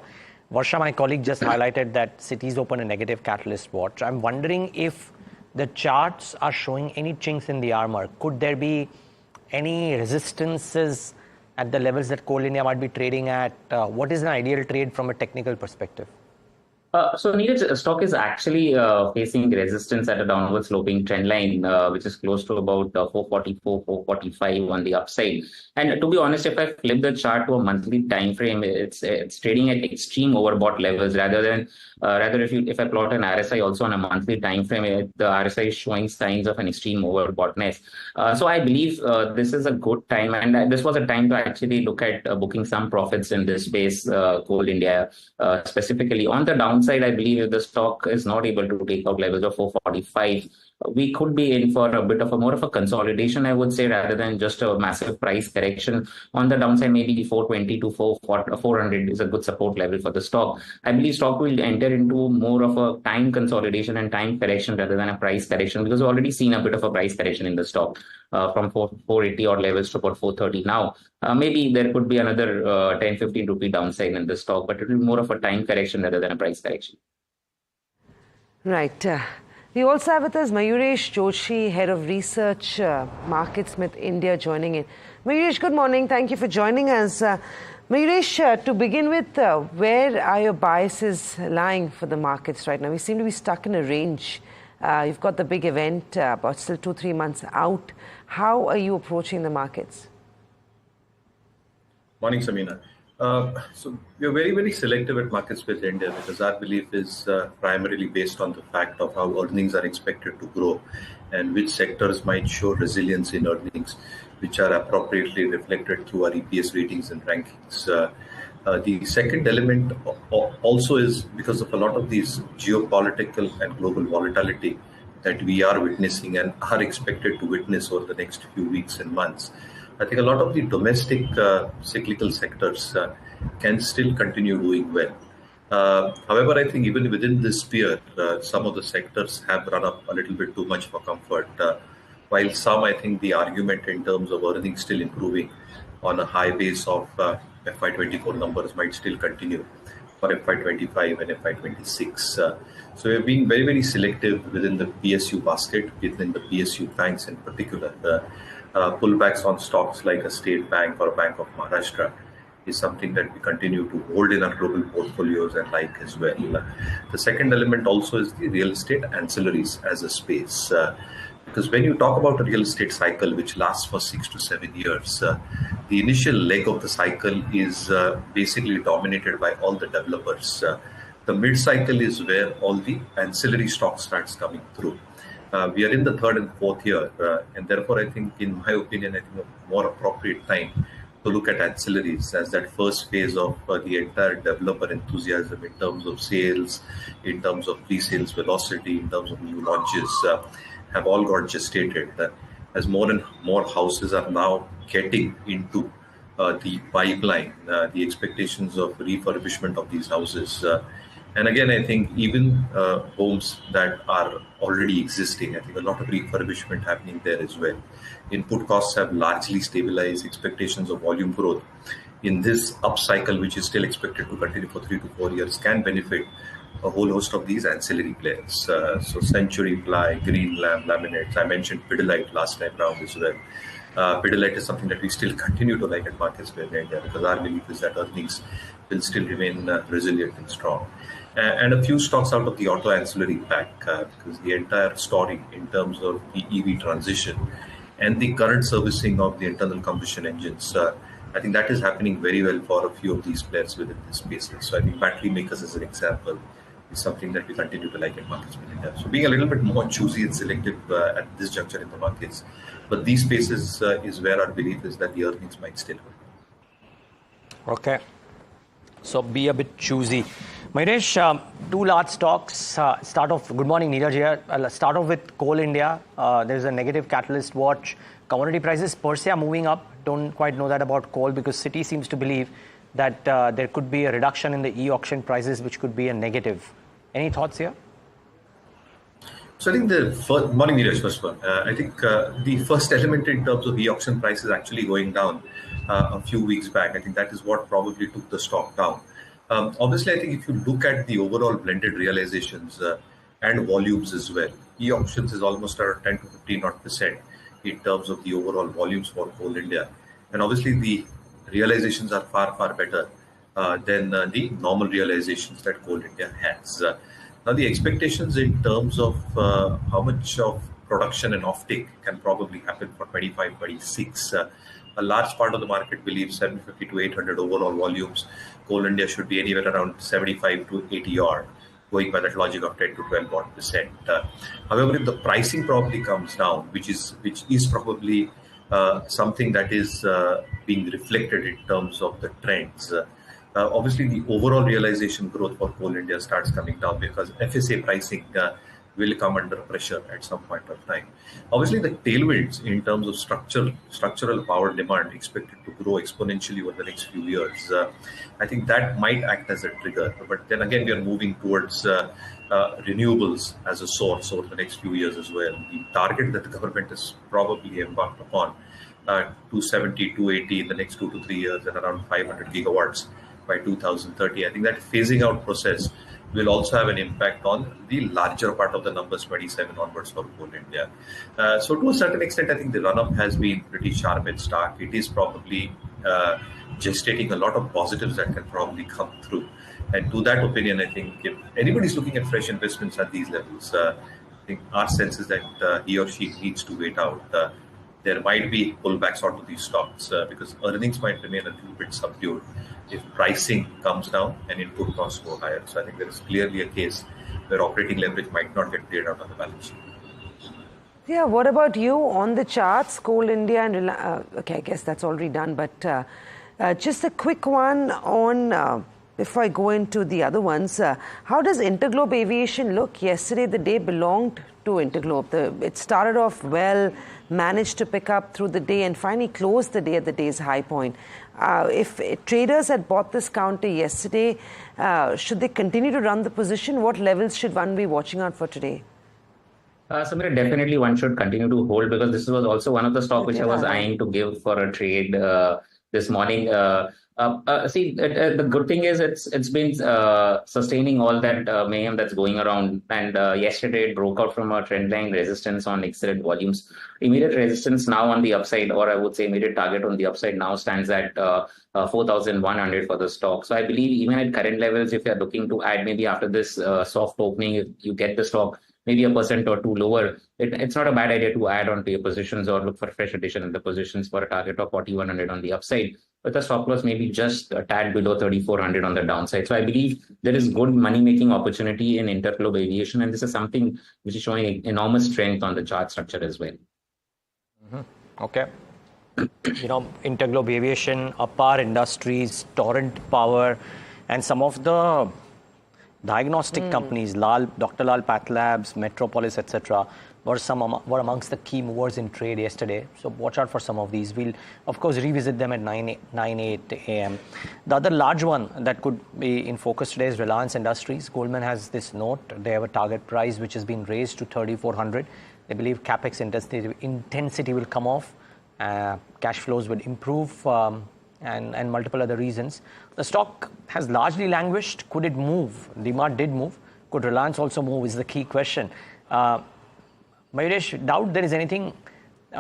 Varsha, my colleague, just highlighted that Citi's open a negative catalyst watch. I'm wondering if the charts are showing any chinks in the armor. Could there be any resistances at the levels that Coal India might be trading at? What is an ideal trade from a technical perspective? So Niraj, stock is actually facing resistance at a downward sloping trend line, which is close to about 444, 445 on the upside. And to be honest, if I flip the chart to a monthly time frame, it's trading at extreme overbought levels rather if I plot an RSI also on a monthly time frame, the RSI is showing signs of an extreme overboughtness. So I believe this is a good time, and this was a time to actually look at booking some profits in this space, Coal India specifically. On the downside, I believe if the stock is not able to take out levels of 445, we could be in for a bit of more of a consolidation, I would say, rather than just a massive price correction. On the downside, maybe 420 to 400 is a good support level for the stock. I believe stock will enter into more of a time consolidation and time correction rather than a price correction, because we've already seen a bit of a price correction in the stock from 480 odd levels to about 430 now. Maybe there could be another 10-15 rupee downside in the stock, but it will be more of a time correction rather than a price correction. Right. We also have with us Mayuresh Joshi, Head of Research, Marketsmith India, joining in. Mayuresh, good morning. Thank you for joining us. Mayuresh, to begin with, where are your biases lying for the markets right now? We seem to be stuck in a range. You've got the big event, but still 2-3 months out. How are you approaching the markets? Morning, Samina. So we are very, very selective at Marketsmith India, because our belief is primarily based on the fact of how earnings are expected to grow and which sectors might show resilience in earnings, which are appropriately reflected through our EPS ratings and rankings. The second element also is because of a lot of these geopolitical and global volatility that we are witnessing and are expected to witness over the next few weeks and months. I think a lot of the domestic cyclical sectors can still continue doing well. However, I think even within this sphere, some of the sectors have run up a little bit too much for comfort, while some, I think the argument in terms of earnings still improving on a high base of FY24 numbers might still continue for FY25 and FY26. So we've been very, very selective within the PSU basket, within the PSU banks in particular. Pullbacks on stocks like a State Bank or a Bank of Maharashtra is something that we continue to hold in our global portfolios and like as well. The second element also is the real estate ancillaries as a space. Because when you talk about a real estate cycle which lasts for 6 to 7 years, the initial leg of the cycle is basically dominated by all the developers. The mid-cycle is where all the ancillary stock starts coming through. We are in the third and fourth year, and therefore I think, in my opinion, I think a more appropriate time to look at ancillaries as that first phase of the entire developer enthusiasm in terms of sales, in terms of pre-sales velocity, in terms of new launches, have all got gestated. As more and more houses are now getting into the pipeline, the expectations of refurbishment of these houses. And again, I think even homes that are already existing, I think a lot of refurbishment happening there as well. Input costs have largely stabilized. Expectations of volume growth in this upcycle, which is still expected to continue for 3 to 4 years, can benefit a whole host of these ancillary players. So Century Ply, Green Lamb, Laminates. I mentioned Pidilite last time round as well. Pidilite is something that we still continue to like at Marketsmith India, because our belief is that earnings will still remain resilient and strong. And a few stocks out of the auto ancillary pack, because the entire story in terms of the EV transition and the current servicing of the internal combustion engines, I think that is happening very well for a few of these players within this space. So I think battery makers as an example, is something that we continue to like in Marketsmith India. So being a little bit more choosy and selective at this juncture in the markets. But these spaces is where our belief is that the earnings might still hold. Okay. So be a bit choosy. Mayuresh, two large stocks. Start off. Good morning, Niraj here. I'll start off with Coal India. There's a negative catalyst watch. Commodity prices per se are moving up. Don't quite know that about coal because Citi seems to believe that there could be a reduction in the e-auction prices, which could be a negative. Any thoughts here? So I think the first, morning Nilesh, first one. I think the first element in terms of e-auction prices actually going down a few weeks back. I think that is what probably took the stock down. Obviously, I think if you look at the overall blended realizations and volumes as well, e-auctions is almost around 10 to 15% in terms of the overall volumes for Coal India. And obviously, the realizations are far, far better than the normal realizations that Coal India has. Now, the expectations in terms of how much of production and offtake can probably happen for 25-26. A large part of the market believes 750 to 800 overall volumes. Coal India should be anywhere around 75 to 80 odd, going by that logic of 10 to 12%. However, if the pricing probably comes down, which is probably something that is being reflected in terms of the trends. Obviously, the overall realization growth for Coal India starts coming down because FSA pricing will come under pressure at some point of time. Obviously, the tailwinds in terms of structural power demand expected to grow exponentially over the next few years. I think that might act as a trigger. But then again, we are moving towards renewables as a source over the next few years as well. The target that the government is probably embarked upon, 270, 280 in the next 2 to 3 years and around 500 gigawatts by 2030. I think that phasing out process will also have an impact on the larger part of the numbers 27 onwards for Coal India. So to a certain extent, I think the run-up has been pretty sharp and stark. It is probably gestating a lot of positives that can probably come through. And to that opinion, I think if anybody's looking at fresh investments at these levels, I think our sense is that he or she needs to wait out. There might be pullbacks onto these stocks because earnings might remain a little bit subdued if pricing comes down and input costs go higher. So I think there is clearly a case where operating leverage might not get cleared out on the balance sheet. Yeah, what about you on the charts, Coal India and okay, I guess that's already done, but just a quick one on, before I go into the other ones, how does Interglobe Aviation look? Yesterday, the day belonged to Interglobe. It started off well, managed to pick up through the day and finally closed the day at the day's high point. If traders had bought this counter yesterday, should they continue to run the position? What levels should one be watching out for today? Samina, definitely one should continue to hold because this was also one of the stocks which I was eyeing to give for a trade this morning. The good thing is it's been sustaining all that mayhem that's going around. And yesterday it broke out from a trend line resistance on excellent volumes. Immediate resistance now on the upside, or I would say immediate target on the upside now stands at 4,100 for the stock. So I believe even at current levels, if you're looking to add maybe after this soft opening, if you get the stock maybe 1% or 2 lower, it's not a bad idea to add on to your positions or look for fresh addition in the positions for a target of 4,100 on the upside. But the stop loss maybe just a tad below 3,400 on the downside. So I believe there is good money-making opportunity in Interglobe Aviation, and this is something which is showing enormous strength on the chart structure as well. Okay. Interglobe Aviation, Apar Industries, Torrent Power, and some of the diagnostic companies, Dr. Lal Path Labs, Metropolis, etc., were amongst the key movers in trade yesterday. So watch out for some of these. We'll, of course, revisit them at 9 a.m. The other large one that could be in focus today is Reliance Industries. Goldman has this note. They have a target price which has been raised to 3,400. They believe capex intensity will come off. Cash flows will improve and multiple other reasons. The stock has largely languished. Could it move? Demand did move. Could Reliance also move is the key question. Mayuresh, doubt there is anything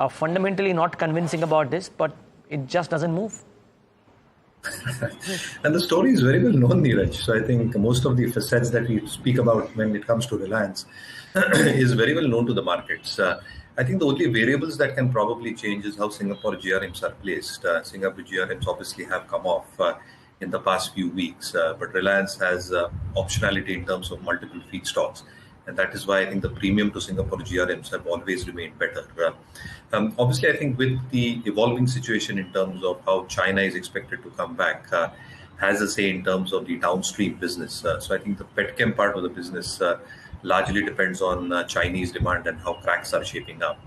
fundamentally not convincing about this, but it just doesn't move. And the story is very well known, Niraj. So I think most of the facets that we speak about when it comes to Reliance is very well known to the markets. I think the only variables that can probably change is how Singapore GRMs are placed. Singapore GRMs obviously have come off in the past few weeks. But Reliance has optionality in terms of multiple feedstocks. And that is why I think the premium to Singapore GRMs have always remained better. Obviously, I think with the evolving situation in terms of how China is expected to come back, has a say in terms of the downstream business. So I think the petchem part of the business largely depends on Chinese demand and how cracks are shaping up.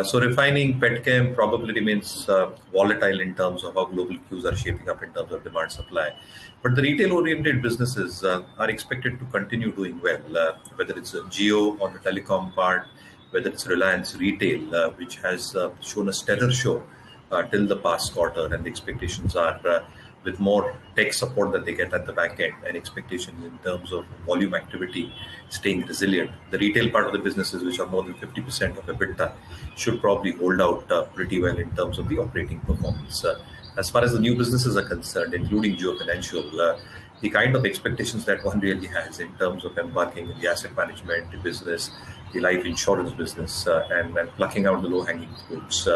So refining petchem probably remains volatile in terms of how global cues are shaping up in terms of demand supply. But the retail-oriented businesses are expected to continue doing well, whether it's Jio on the telecom part, whether it's Reliance Retail, which has shown a stellar show till the past quarter, and the expectations are with more tech support that they get at the back end and expectations in terms of volume activity staying resilient. The retail part of the businesses, which are more than 50% of EBITDA, should probably hold out pretty well in terms of the operating performance. As far as the new businesses are concerned, including Jio Financial, the kind of expectations that one really has in terms of embarking in the asset management business, the life insurance business, and plucking out the low-hanging fruits.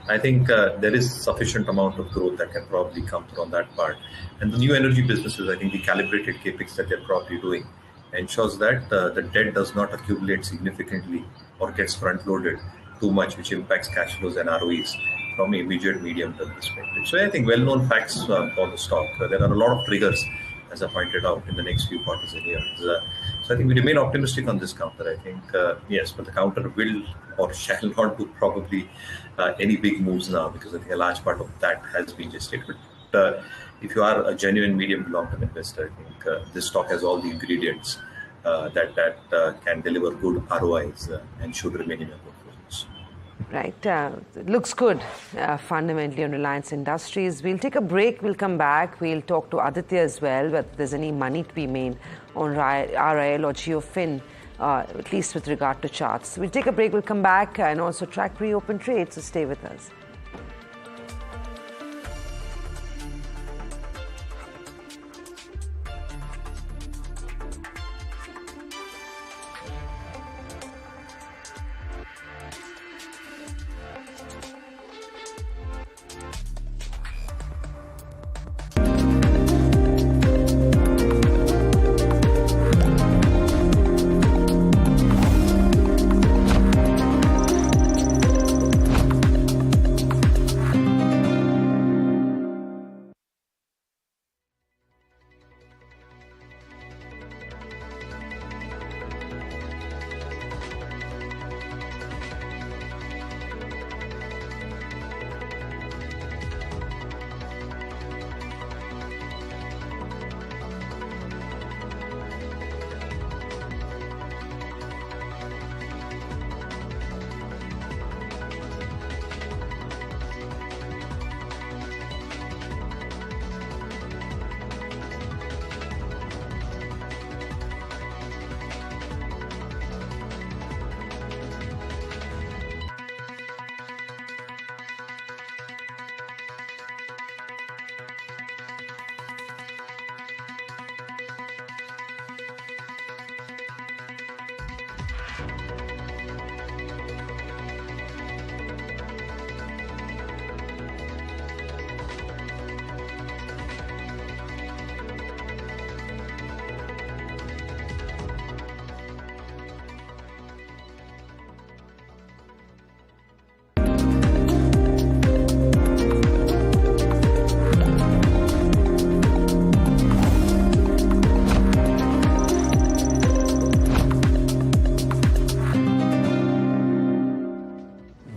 I think there is sufficient amount of growth that can probably come from that part. And the new energy businesses, I think the calibrated capex that they're probably doing ensures that the debt does not accumulate significantly or gets front-loaded too much, which impacts cash flows and ROEs from immediate medium-term perspective. So I think well-known facts for the stock. There are a lot of triggers, as I pointed out, in the next few quarters and years. So I think we remain optimistic on this counter. I think, yes, but the counter will or shall not do probably any big moves now, because I think a large part of that has been gested. But if you are a genuine medium to long-term investor, I think this stock has all the ingredients that can deliver good ROIs and should remain in your portfolios. Right. Looks good fundamentally on Reliance Industries. We'll take a break. We'll come back. We'll talk to Aditya as well, whether there's any money to be made on RIL or GeoFin, at least with regard to charts. We'll take a break. We'll come back and also track pre-open trades. So stay with us.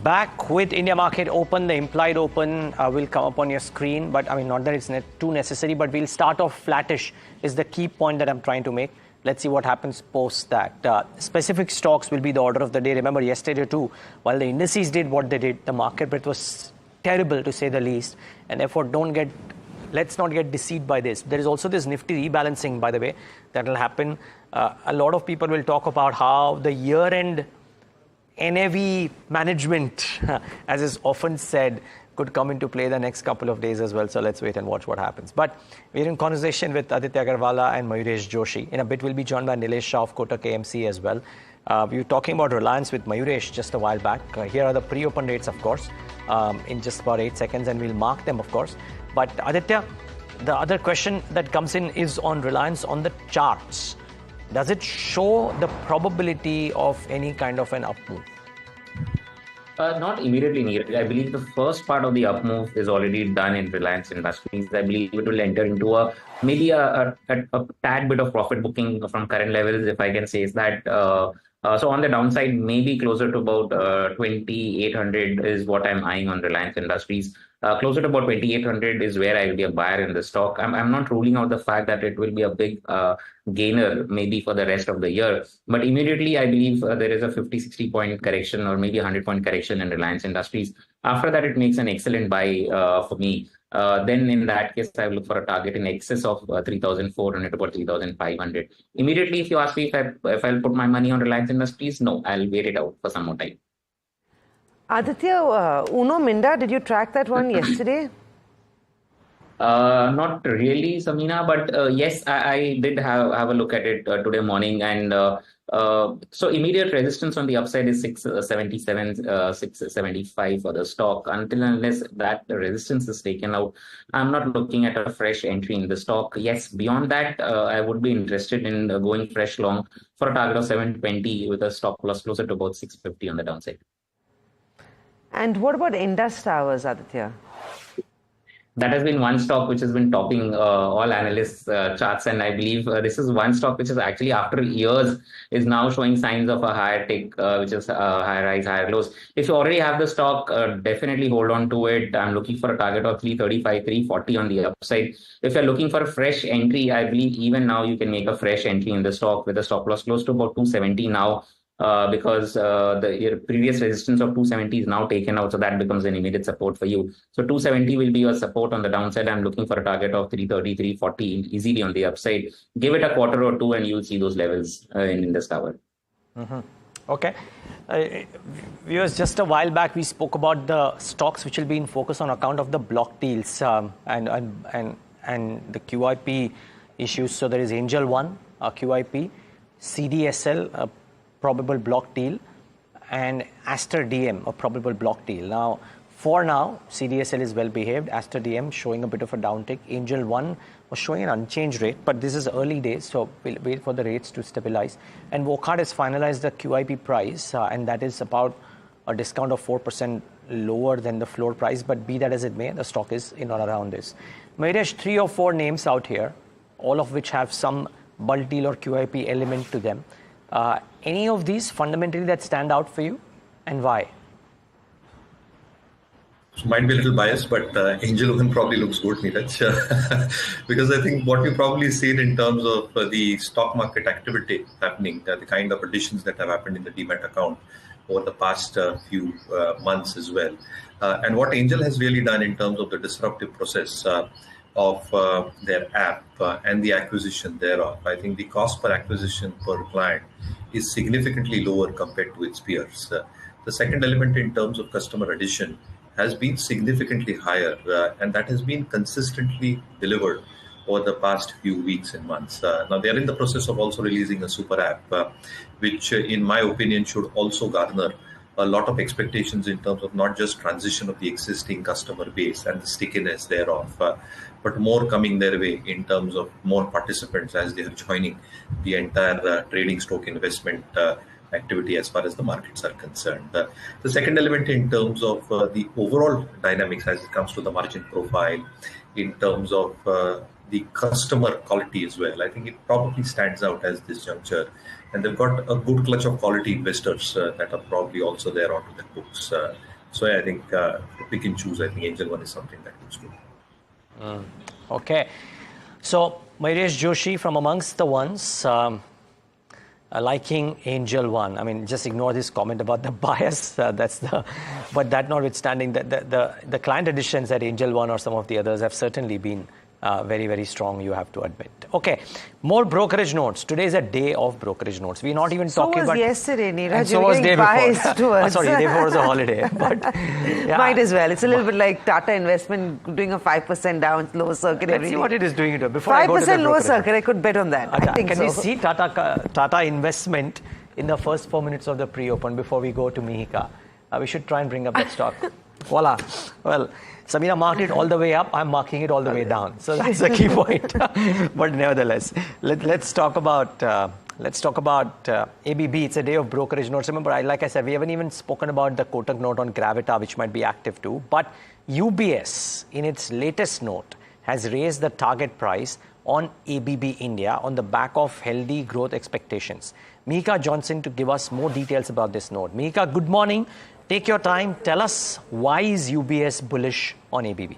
Back with India market open, the implied open will come up on your screen, but I mean, not that it's too necessary, but we'll start off flattish is the key point that I'm trying to make. Let's see what happens post that. Specific stocks will be the order of the day. Remember, yesterday too, while the indices did what they did, the market breadth was terrible to say the least, and therefore let's not get deceived by this. There is also this Nifty rebalancing, by the way, that will happen. A lot of people will talk about how the year-end NAV management, as is often said, could come into play the next couple of days as well. So let's wait and watch what happens. But we're in conversation with Aditya Agarwala and Mayuresh Joshi. In a bit, we'll be joined by Nilesh Shah of Kotak AMC as well. We were talking about Reliance with Mayuresh just a while back. Here are the pre-open rates, of course, in just about 8 seconds, and we'll mark them, of course. But Aditya, the other question that comes in is on Reliance on the charts. Does it show the probability of any kind of an up move? Not immediately, Niraj. I believe the first part of the up move is already done in Reliance Industries. I believe it will enter into maybe a tad bit of profit booking from current levels, if I can say is that. So on the downside, maybe closer to about 2,800 is what I'm eyeing on Reliance Industries. Closer to about 2,800 is where I will be a buyer in the stock. I'm not ruling out the fact that it will be a big gainer maybe for the rest of the year. But immediately, I believe there is a 50, 60 point correction or maybe 100 point correction in Reliance Industries. After that, it makes an excellent buy for me. Then in that case, I will look for a target in excess of 3,400 to about 3,500. Immediately, if you ask me if I'll put my money on Reliance Industries, no, I'll wait it out for some more time. Aditya, Uno Minda, did you track that one yesterday? Not really, Samina, but yes, I did have a look at it today morning, and so immediate resistance on the upside is 677, 675 for the stock. Until unless that resistance is taken out, I'm not looking at a fresh entry in the stock. Yes, beyond that, I would be interested in going fresh long for a target of 720 with a stop loss closer to about 650 on the downside. And what about Indus Towers, Aditya? That has been one stock which has been topping all analysts' charts, and I believe this is one stock which is actually after years is now showing signs of a higher tick, which is higher rise, higher lows. If you already have the stock, definitely hold on to it. I'm looking for a target of 335, 340 on the upside. If you're looking for a fresh entry, I believe even now you can make a fresh entry in the stock with a stop loss close to about 270 now. Because the previous resistance of 270 is now taken out, so that becomes an immediate support for you. So 270 will be your support on the downside. I'm looking for a target of 330, 340 easily on the upside. Give it a quarter or two and you'll see those levels in Indus Tower. Okay. Viewers, just a while back we spoke about the stocks which will be in focus on account of the block deals and the QIP issues. So there is Angel One, QIP, CDSL, probable block deal, and Aster DM, a probable block deal. Now, for now, CDSL is well behaved. Aster DM showing a bit of a downtick. Angel One was showing an unchanged rate, but this is early days, so we'll wait for the rates to stabilize. And Wockhardt has finalized the QIP price, and that is about a discount of 4% lower than the floor price. But be that as it may, the stock is in or around this. Mayuresh, 3 or 4 names out here, all of which have some bulk deal or QIP element to them. Any of these fundamentally that stand out for you, and why? So might be a little biased, but Angel One probably looks good, Niraj, because I think what you probably seen in terms of the stock market activity happening, the kind of additions that have happened in the demat account over the past few months as well, and what Angel has really done in terms of the disruptive process of their app and the acquisition thereof. I think the cost per acquisition per client is significantly lower compared to its peers. The second element in terms of customer addition has been significantly higher, and that has been consistently delivered over the past few weeks and months. Now they are in the process of also releasing a super app, which in my opinion should also garner a lot of expectations in terms of not just transition of the existing customer base and the stickiness thereof, but more coming their way in terms of more participants as they are joining the entire trading stock investment activity as far as the markets are concerned. The second element in terms of the overall dynamics as it comes to the margin profile, in terms of the customer quality as well, I think it probably stands out as this juncture. And they've got a good clutch of quality investors that are probably also there onto their books. So I think to pick and choose, I think Angel One is something that looks good. Okay. So Mayuresh, Joshi, from amongst the ones liking Angel One, I mean, just ignore this comment about the bias. But that notwithstanding, the client additions at Angel One or some of the others have certainly been very, very strong, you have to admit. Okay, more brokerage notes. Today is a day of brokerage notes. We're not even talking about... So was yesterday, Niraj. So was day before. Sorry, day before was a holiday. But yeah. Might as well. It's a little bit like Tata Investment doing a 5% down lower circuit every Let's see what it is doing. Before 5% I go to the lower circuit, I could bet on that. Can we see Tata Investment in the first 4 minutes of the pre-open before we go to Mihika? We should try and bring up that stock. Voila. Well, Samina marked it all the way up. I'm marking it all the way down. So that's the key point. But nevertheless, let's talk about ABB. It's a day of brokerage notes. Remember, like I said, we haven't even spoken about the Kotak note on Gravita, which might be active too. But UBS, in its latest note, has raised the target price on ABB India on the back of healthy growth expectations. Mika Johnson to give us more details about this note. Mika, good morning. Take your time. Tell us, why is UBS bullish on ABB?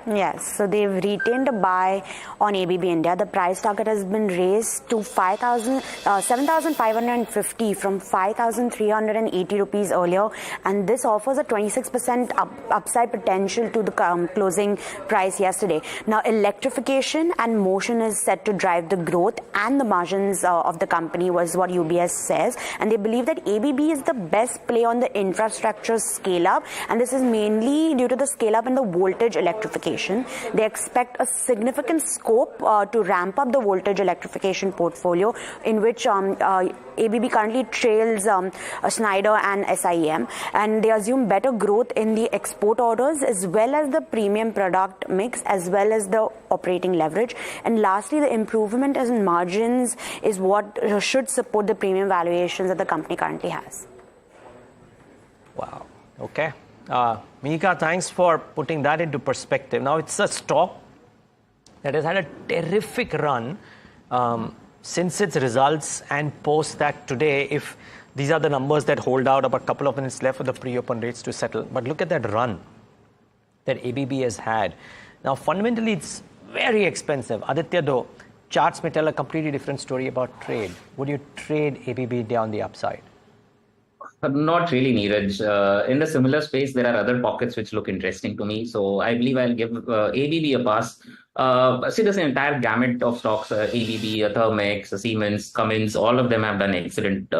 Yes, so they've retained a buy on ABB India. The price target has been raised to 7,550 from 5,380 rupees earlier, and this offers a 26% upside potential to the closing price yesterday. Now, electrification and motion is set to drive the growth and the margins of the company, was what UBS says, and they believe that ABB is the best play on the infrastructure scale-up, and this is mainly due to the scale-up in the voltage electrification. They expect a significant scope to ramp up the voltage electrification portfolio, in which ABB currently trails Schneider and SIEM, and they assume better growth in the export orders as well as the premium product mix as well as the operating leverage. And lastly, the improvement in margins is what should support the premium valuations that the company currently has. Wow. Okay. Mika, thanks for putting that into perspective. Now, it's a stock that has had a terrific run since its results, and post that today, if these are the numbers that hold out, about a couple of minutes left for the pre-open rates to settle. But look at that run that ABB has had. Now, fundamentally, it's very expensive. Aditya, though, charts may tell a completely different story about trade. Would you trade ABB down the upside? Not really, Niraj. In the similar space, there are other pockets which look interesting to me. So I believe I'll give ABB a pass. See, there's an entire gamut of stocks, ABB, Thermex, Siemens, Cummins, all of them have done excellent.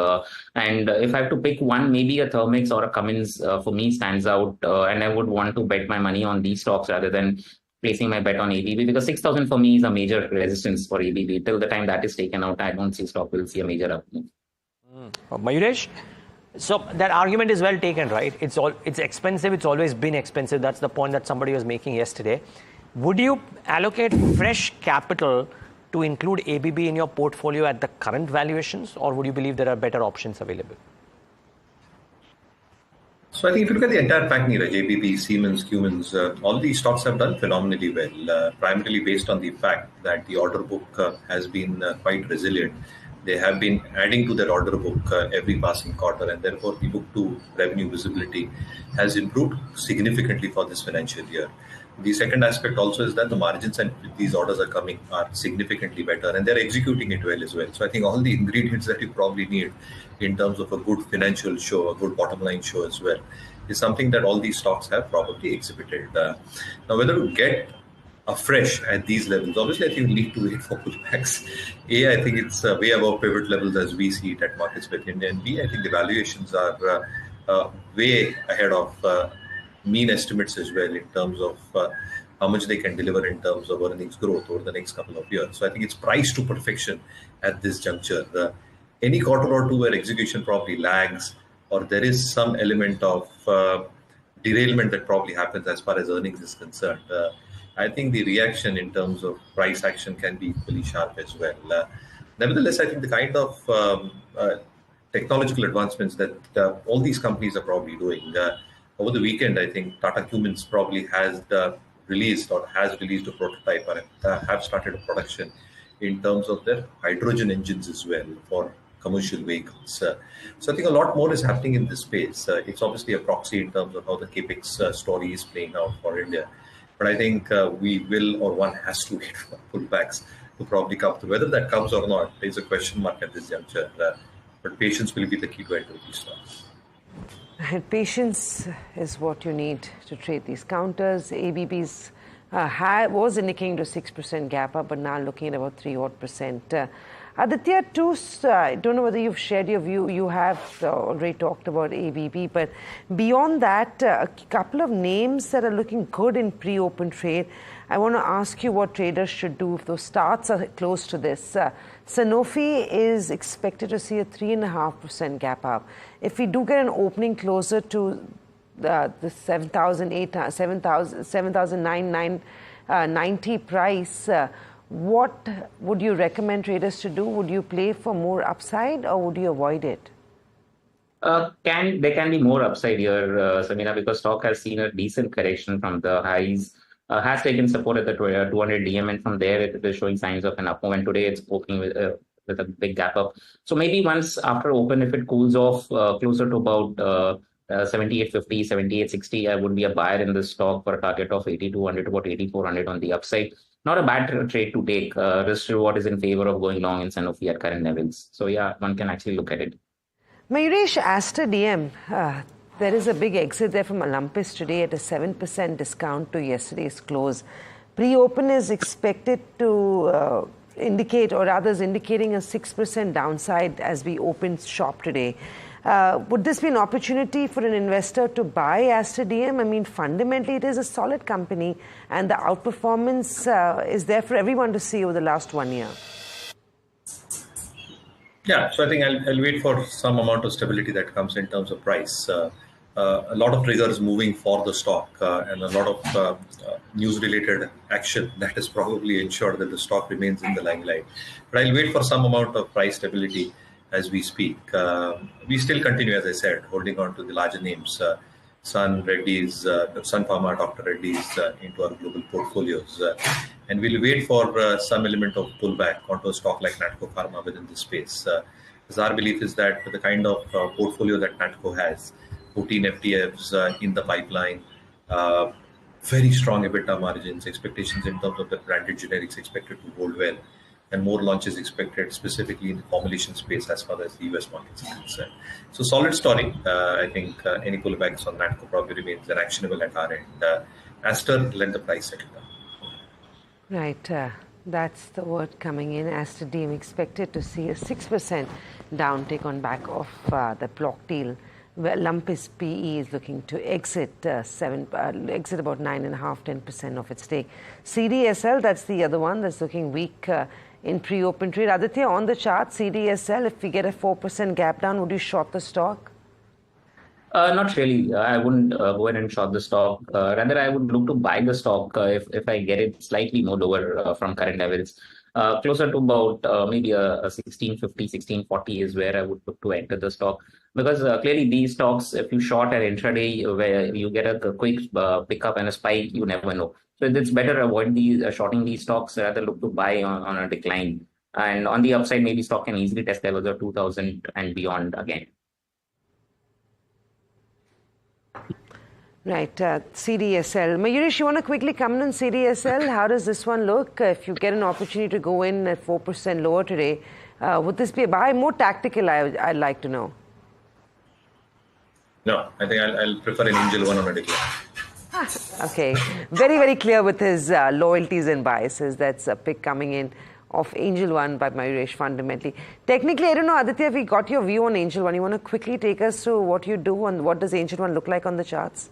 And if I have to pick one, maybe a Thermex or a Cummins for me stands out. And I would want to bet my money on these stocks rather than placing my bet on ABB, because 6,000 for me is a major resistance for ABB. Till the time that is taken out, I don't see stock will see a major up move. Mayuresh? So that argument is well taken, right? It's expensive. It's always been expensive. That's the point that somebody was making yesterday. Would you allocate fresh capital to include ABB in your portfolio at the current valuations, or would you believe there are better options available? So I think if you look at the entire pack, Niraj, ABB, Siemens, Cummins, all these stocks have done phenomenally well, primarily based on the fact that the order book has been quite resilient. They have been adding to their order book every passing quarter, and therefore the book to revenue visibility has improved significantly for this financial year. The second aspect also is that the margins and these orders are coming are significantly better, and they're executing it well as well. So I think all the ingredients that you probably need in terms of a good financial show, a good bottom line show as well, is something that all these stocks have probably exhibited. Now, whether to get afresh at these levels, obviously I think we need to wait for pullbacks. A, I think it's way above pivot levels as we see it at Marketsmith India, and B, I think the valuations are way ahead of mean estimates as well in terms of how much they can deliver in terms of earnings growth over the next couple of years. So I think it's priced to perfection at this juncture. Any quarter or two where execution probably lags, or there is some element of derailment that probably happens as far as earnings is concerned, I think the reaction in terms of price action can be equally sharp as well. Nevertheless, I think the kind of technological advancements that all these companies are probably doing. Over the weekend, I think Tata Cummins probably has released a prototype, or have started a production in terms of their hydrogen engines as well for commercial vehicles. So I think a lot more is happening in this space. It's obviously a proxy in terms of how the capex story is playing out for India. But I think we will, or one has to wait for pullbacks to probably come through. Whether that comes or not is a question mark at this juncture. But patience will be the key to enter these stocks. And patience is what you need to trade these counters. ABB's was indicating to 6% gap up, but now looking at about 3% Aditya, I don't know whether you've shared your view. You have already talked about ABB, but beyond that, a couple of names that are looking good in pre-open trade. I want to ask you what traders should do if those starts are close to this. Sanofi is expected to see a 3.5% gap up. If we do get an opening closer to the 7,990 price. What would you recommend traders to do? Would you play for more upside or would you avoid it? There can be more upside here, Samina, because stock has seen a decent correction from the highs, has taken support at the 200 DM, and from there it is showing signs of an up move. And today it's opening with a big gap up. So maybe once after open, if it cools off closer to about 78.50, 78.60, I would be a buyer in this stock for a target of 8,200 to about 8,400 on the upside. Not a bad trade to take. Risk reward is in favor of going long in Sanofi at current levels. So yeah, one can actually look at it. Mayuresh, Aster DM, there is a big exit there from Olympus today at a 7% discount to yesterday's close. Pre-open is expected to indicate, or others indicating, a 6% downside as we open shop today. Would this be an opportunity for an investor to buy Aster DM? I mean, fundamentally, it is a solid company and the outperformance is there for everyone to see over the last 1 year. Yeah, so I think I'll wait for some amount of stability that comes in terms of price. A lot of triggers moving for the stock and a lot of news-related action that is probably ensured that the stock remains in the limelight. But I'll wait for some amount of price stability as we speak. We still continue, as I said, holding on to the larger names, Sun Pharma, Dr. Reddy's into our global portfolios. And we'll wait for some element of pullback onto a stock like Natco Pharma within this space. Because our belief is that the kind of portfolio that Natco has, 14 FTFs in the pipeline, very strong EBITDA margins, expectations in terms of the branded generics expected to hold well, and more launches expected specifically in the formulation space as far as the US markets are concerned. So solid story. I think any pullbacks on Natco probably remains actionable at our end. Aster, let the price settle down. Right, that's the word coming in. Aster DM expected to see a 6% downtick on back of the block deal, where Olympus PE is looking to exit exit about 9.5-10% of its stake. CDSL, that's the other one that's looking weak in pre-open trade. Aditya, on the chart, CDSL, if we get a 4% gap down, would you short the stock? Not really. I wouldn't go ahead and short the stock. Rather, I would look to buy the stock if I get it slightly more lower from current levels. Closer to about maybe a 1650, 1640 is where I would look to enter the stock. Because clearly these stocks, if you short at intraday where you get a quick pickup and a spike, you never know. So it's better avoid these shorting these stocks, rather look to buy on a decline. And on the upside, maybe stock can easily test levels of 2000 and beyond again. Right, CDSL. Mayuresh, you want to quickly comment on CDSL? How does this one look? If you get an opportunity to go in at 4% lower today, would this be a buy? More tactical, I'd like to know. No, I think I'll prefer an Angel One on a decline. Okay, very, very clear with his loyalties and biases. That's a pick coming in of Angel One by Mayuresh fundamentally. Technically, I don't know, Aditya, if we got your view on Angel One, you want to quickly take us through what you do and what does Angel One look like on the charts?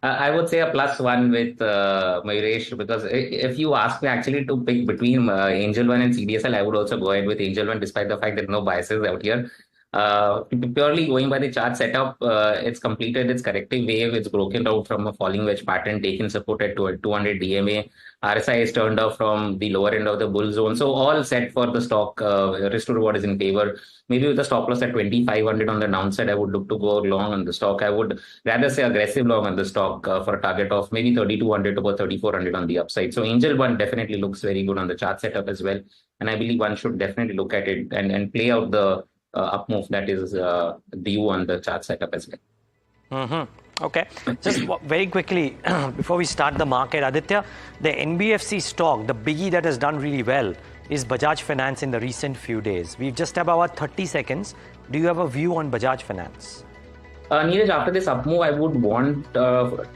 I would say a +1 with Mayuresh, because if you ask me actually to pick between Angel One and CDSL, I would also go ahead with Angel One, despite the fact that no biases out here. Purely going by the chart setup, it's completed its corrective wave. It's broken out from a falling wedge pattern, taken support at 200 DMA. RSI is turned off from the lower end of the bull zone. So all set for the stock. Risk to reward is in favor. Maybe with a stop loss at 2,500 on the downside, I would look to go long on the stock. I would rather say aggressive long on the stock for a target of maybe 3,200 to about 3,400 on the upside. So Angel One definitely looks very good on the chart setup as well. And I believe one should definitely look at it and play out the up move that is due on the chart setup as well. Okay, just very quickly before we start the market, Aditya, the NBFC stock, the biggie that has done really well is Bajaj Finance in the recent few days. We've just about 30 seconds. Do you have a view on Bajaj Finance? Niraj, after this up move, I would want to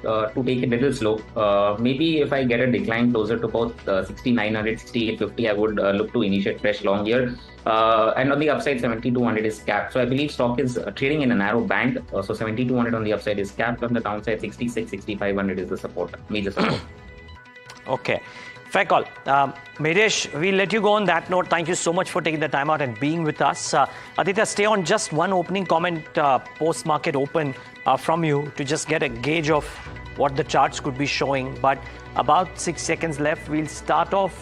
take it a little slow. Maybe if I get a decline closer to about 6,900, 6,850, I would look to initiate fresh long here. And on the upside, 7,200 is capped. So I believe stock is trading in a narrow band. So 7,200 on the upside is capped. On the downside, 66, 6,500 is the support, major support. Okay. Fair call. Mayuresh, we'll let you go on that note. Thank you so much for taking the time out and being with us. Aditya, stay on. Just one opening comment post-market open from you to just get a gauge of what the charts could be showing. But about 6 seconds left. We'll start off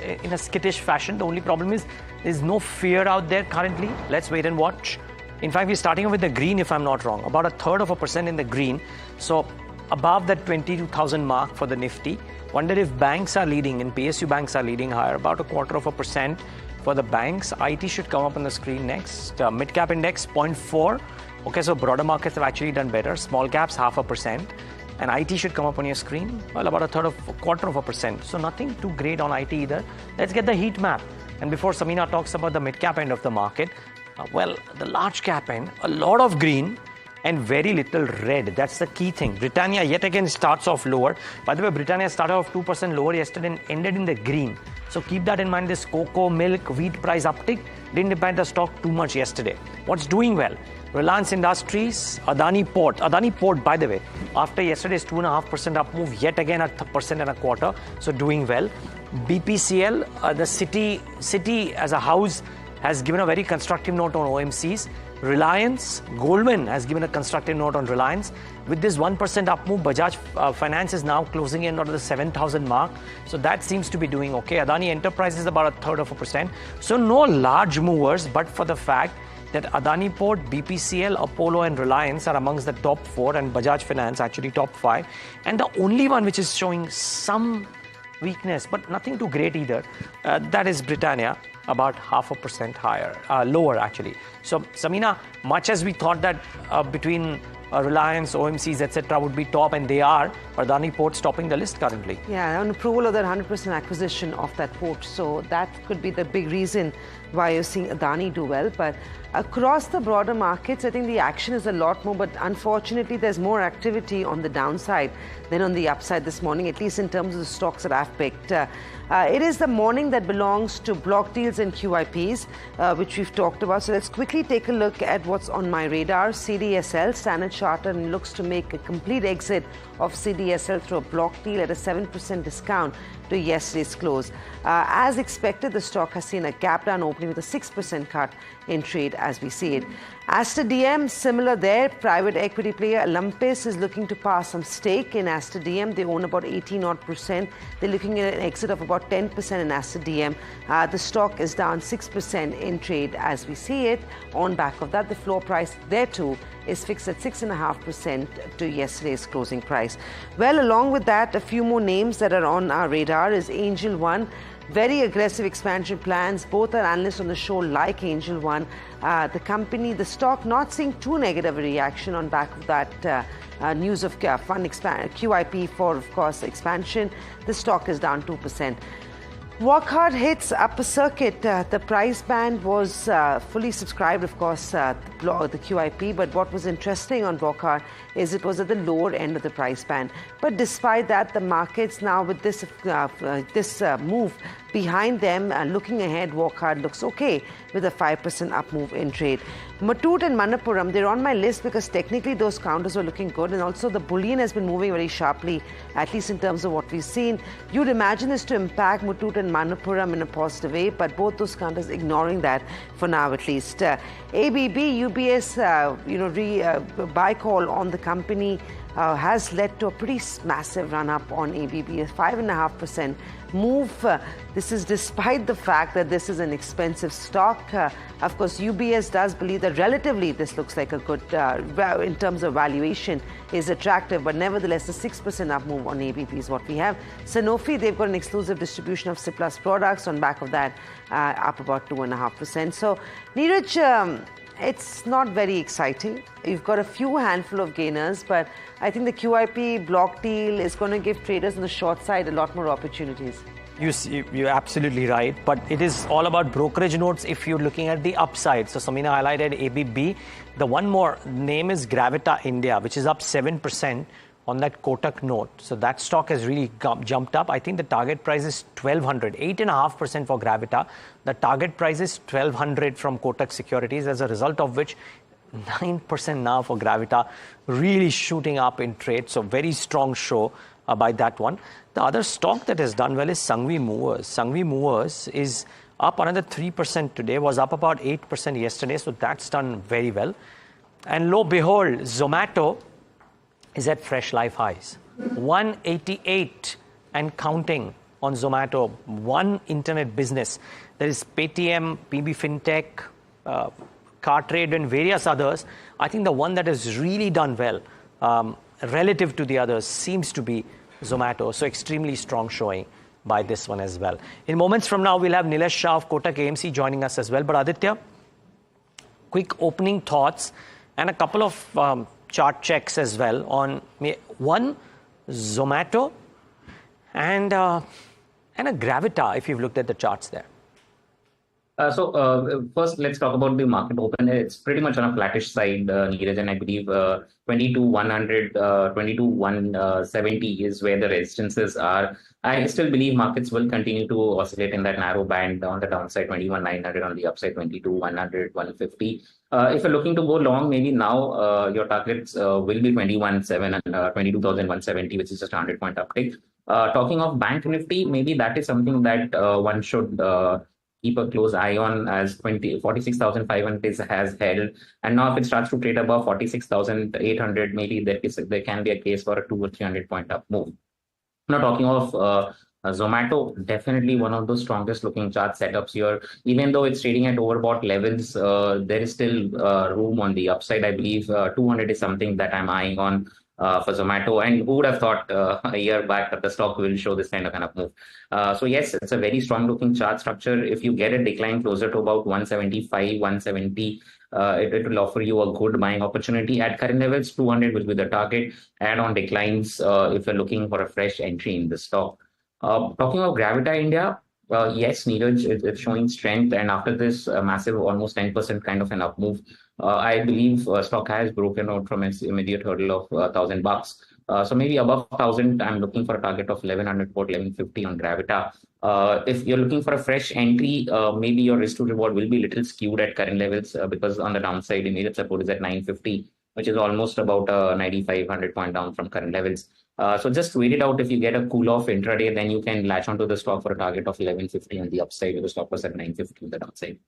in a skittish fashion. The only problem is there's no fear out there currently. Let's wait and watch. In fact, we're starting off with the green, if I'm not wrong. About 1/3% in the green. So above that 22,000 mark for the Nifty. Wonder if banks are leading and PSU banks are leading higher. About 1/4% for the banks. IT should come up on the screen next. Mid-cap index 0.4. Okay, so broader markets have actually done better. Small caps 0.5%. And IT should come up on your screen. Well, about 1/4%. So nothing too great on IT either. Let's get the heat map. And before Samina talks about the mid-cap end of the market, well, the large cap end, a lot of green and very little red. That's the key thing. Britannia yet again starts off lower. By the way, Britannia started off 2% lower yesterday and ended in the green. So keep that in mind. This cocoa, milk, wheat price uptick didn't impact the stock too much yesterday. What's doing well? Reliance Industries, Adani Port. Adani Port, by the way, after yesterday's 2.5% up move, yet again at 1.25%. So doing well. BPCL, the city as a house has given a very constructive note on OMCs. Reliance, Goldman has given a constructive note on Reliance. With this 1% up move, Bajaj Finance is now closing in under the 7,000 mark. So that seems to be doing okay. Adani Enterprises about 1/3%. So no large movers, but for the fact that Adani Port, BPCL, Apollo and Reliance are amongst the top 4 and Bajaj Finance actually top 5. And the only one which is showing some weakness, but nothing too great either, that is Britannia, about 0.5% higher, lower actually. So Samina, much as we thought that between Reliance, OMCs, etc. would be top, and they are, Adani Port's topping the list currently. Yeah, on approval of that 100% acquisition of that port. So that could be the big reason why you're seeing Adani do well. But across the broader markets, I think the action is a lot more, but unfortunately there's more activity on the downside than on the upside this morning, at least in terms of the stocks that I've picked. It is the morning that belongs to block deals and QIPs, which we've talked about. So let's quickly take a look at what's on my radar. CDSL, Standard Chartered, looks to make a complete exit of CDSL through a block deal at a 7% discount to yesterday's close. As expected, the stock has seen a gap down opening with a 6% cut in trade as we see it. Aster DM, similar there. Private equity player Olympus is looking to pass some stake in Aster DM. They own about 18%. They're looking at an exit of about 10% in Aster DM. The stock is down 6% in trade as we see it. On back of that, the floor price there too is fixed at 6.5% to yesterday's closing price. Well, along with that, a few more names that are on our radar is Angel One. Very aggressive expansion plans. Both are analysts on the show like Angel One. The company, the stock, not seeing too negative a reaction on back of that news of fund QIP for, of course, expansion. The stock is down 2%. Walk Hard hits upper circuit. The price band was fully subscribed, of course, the QIP. But what was interesting on Walk Hard is it was at the lower end of the price band. But despite that, the markets now with this move behind them, looking ahead, Walk Hard looks okay with a 5% up move in trade. Muthoot and Manappuram, they're on my list because technically those counters were looking good, and also the bullion has been moving very sharply, at least in terms of what we've seen. You'd imagine this to impact Muthoot and Manappuram in a positive way, but both those counters ignoring that for now at least. ABB, UBS, buy call on the company has led to a pretty massive run up on ABB, a 5.5% move. This is despite the fact that this is an expensive stock. Of course, UBS does believe that relatively this looks like a good, in terms of valuation, is attractive, but nevertheless, a 6% up move on ABB is what we have. Sanofi, they've got an exclusive distribution of Ciplus products. On back of that, up about 2.5%. So, Niraj, it's not very exciting. You've got a few handful of gainers, but I think the QIP block deal is going to give traders on the short side a lot more opportunities. You're absolutely right, but it is all about brokerage notes if you're looking at the upside. So Samina highlighted ABB. The one more name is Gravita India, which is up 7% on that Kotak note. So that stock has really jumped up. I think the target price is 1,200, 8.5% for Gravita. The target price is 1,200 from Kotak Securities, as a result of which 9% now for Gravita, really shooting up in trade. So very strong show by that one. The other stock that has done well is Sangvi Movers. Sangvi Movers is up another 3% today, was up about 8% yesterday, so that's done very well. And lo behold, Zomato is at fresh life highs. 188 and counting on Zomato, one internet business. There is Paytm, PB Fintech, Car Trade and various others. I think the one that has really done well relative to the others seems to be Zomato. So extremely strong showing by this one as well. In moments from now, we'll have Nilesh Shah of Kotak AMC joining us as well. But Aditya, quick opening thoughts and a couple of chart checks as well on one, Zomato and a Gravita, if you've looked at the charts there. First, let's talk about the market open. It's pretty much on a flattish side, Niraj, and I believe 22,100, 22,170 is where the resistances are. I still believe markets will continue to oscillate in that narrow band on the downside, 21,900, on the upside, 22,100, 150. If you're looking to go long, maybe now your targets will be 21,700 and 22,170, which is just a 100-point uptick. Talking of Bank Nifty, maybe that is something that one should keep a close eye on, as 46,500 has held. And now if it starts to trade above 46,800, maybe there can be a case for a 200 or 300 point up move. Now talking of Zomato, definitely one of those strongest looking chart setups here. Even though it's trading at overbought levels, there is still room on the upside. I believe 200 is something that I'm eyeing on for Zomato, and who would have thought a year back that the stock will show this kind of move. So yes, it's a very strong looking chart structure. If you get a decline closer to about 175, 170, it will offer you a good buying opportunity. At current levels, 200 will be the target, and on declines if you're looking for a fresh entry in the stock. Talking of Gravita India, yes, Niraj, it's showing strength, and after this massive almost 10% kind of an up move, I believe stock has broken out from its immediate hurdle of $1,000. So maybe above 1,000, I'm looking for a target of 1,100 or 1,150 on Gravita. If you're looking for a fresh entry, maybe your risk to reward will be a little skewed at current levels because on the downside, immediate support is at 950, which is almost about a 9,500 point down from current levels. So just wait it out. If you get a cool off intraday, then you can latch onto the stock for a target of 1,150 on the upside. The stock was at 950 on the downside.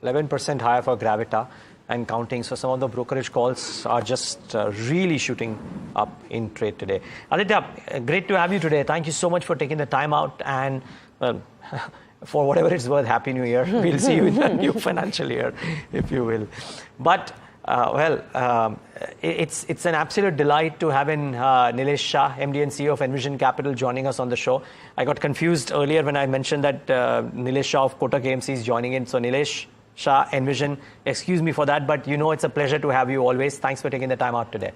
11% higher for Gravita and counting. So some of the brokerage calls are just really shooting up in trade today. Aditya, great to have you today. Thank you so much for taking the time out, and for whatever it's worth, Happy New Year. We'll see you in the new financial year, if you will. But it's an absolute delight to have in Nilesh Shah, MD and CEO of Envision Capital, joining us on the show. I got confused earlier when I mentioned that Nilesh Shah of Kotak AMC is joining in. So Nilesh Shah, Envision, excuse me for that, but you know it's a pleasure to have you always. Thanks for taking the time out today.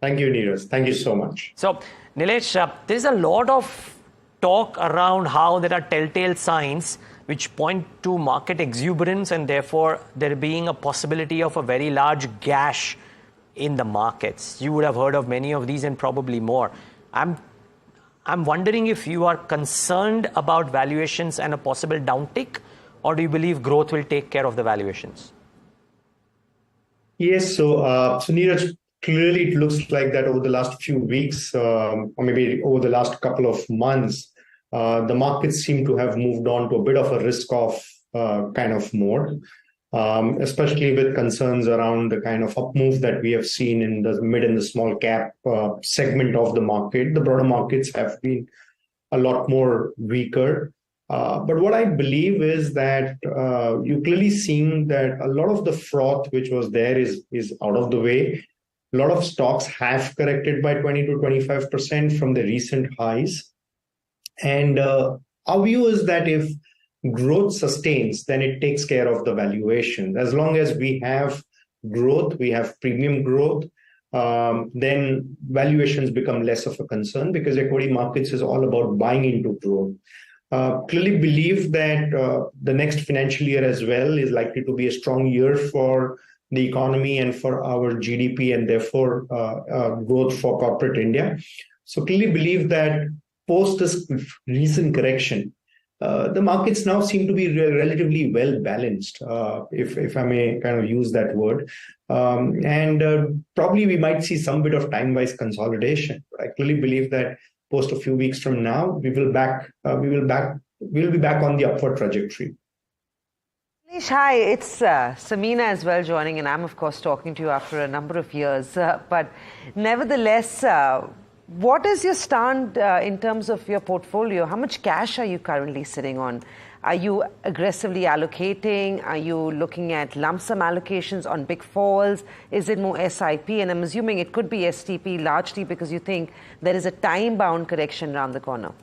Thank you, Niraj. Thank you so much. So, Nilesh, there's a lot of talk around how there are telltale signs which point to market exuberance and therefore there being a possibility of a very large gash in the markets. You would have heard of many of these and probably more. I'm wondering if you are concerned about valuations and a possible downtick, or do you believe growth will take care of the valuations? Yes, so Niraj, clearly it looks like that over the last few weeks, or maybe over the last couple of months, the markets seem to have moved on to a bit of a risk-off kind of mode, especially with concerns around the kind of up move that we have seen in the mid and the small cap segment of the market. The broader markets have been a lot more weaker. But what I believe is that you're clearly seeing that a lot of the froth which was there is out of the way. A lot of stocks have corrected by 20 to 25% from the recent highs. And our view is that if growth sustains, then it takes care of the valuation. As long as we have growth, we have premium growth, then valuations become less of a concern because equity markets is all about buying into growth. Clearly believe that the next financial year as well is likely to be a strong year for the economy and for our GDP and therefore growth for corporate India. So clearly believe that post this recent correction, the markets now seem to be relatively well balanced, if I may kind of use that word. And probably we might see some bit of time-wise consolidation. But I clearly believe that post a few weeks from now, we'll be back on the upward trajectory. Nilesh, hi, it's Samina as well joining, and I'm of course talking to you after a number of years. But nevertheless, what is your stand in terms of your portfolio? How much cash are you currently sitting on? Are you aggressively allocating? Are you looking at lump sum allocations on big falls? Is it more SIP? And I'm assuming it could be STP largely because you think there is a time-bound correction around the corner.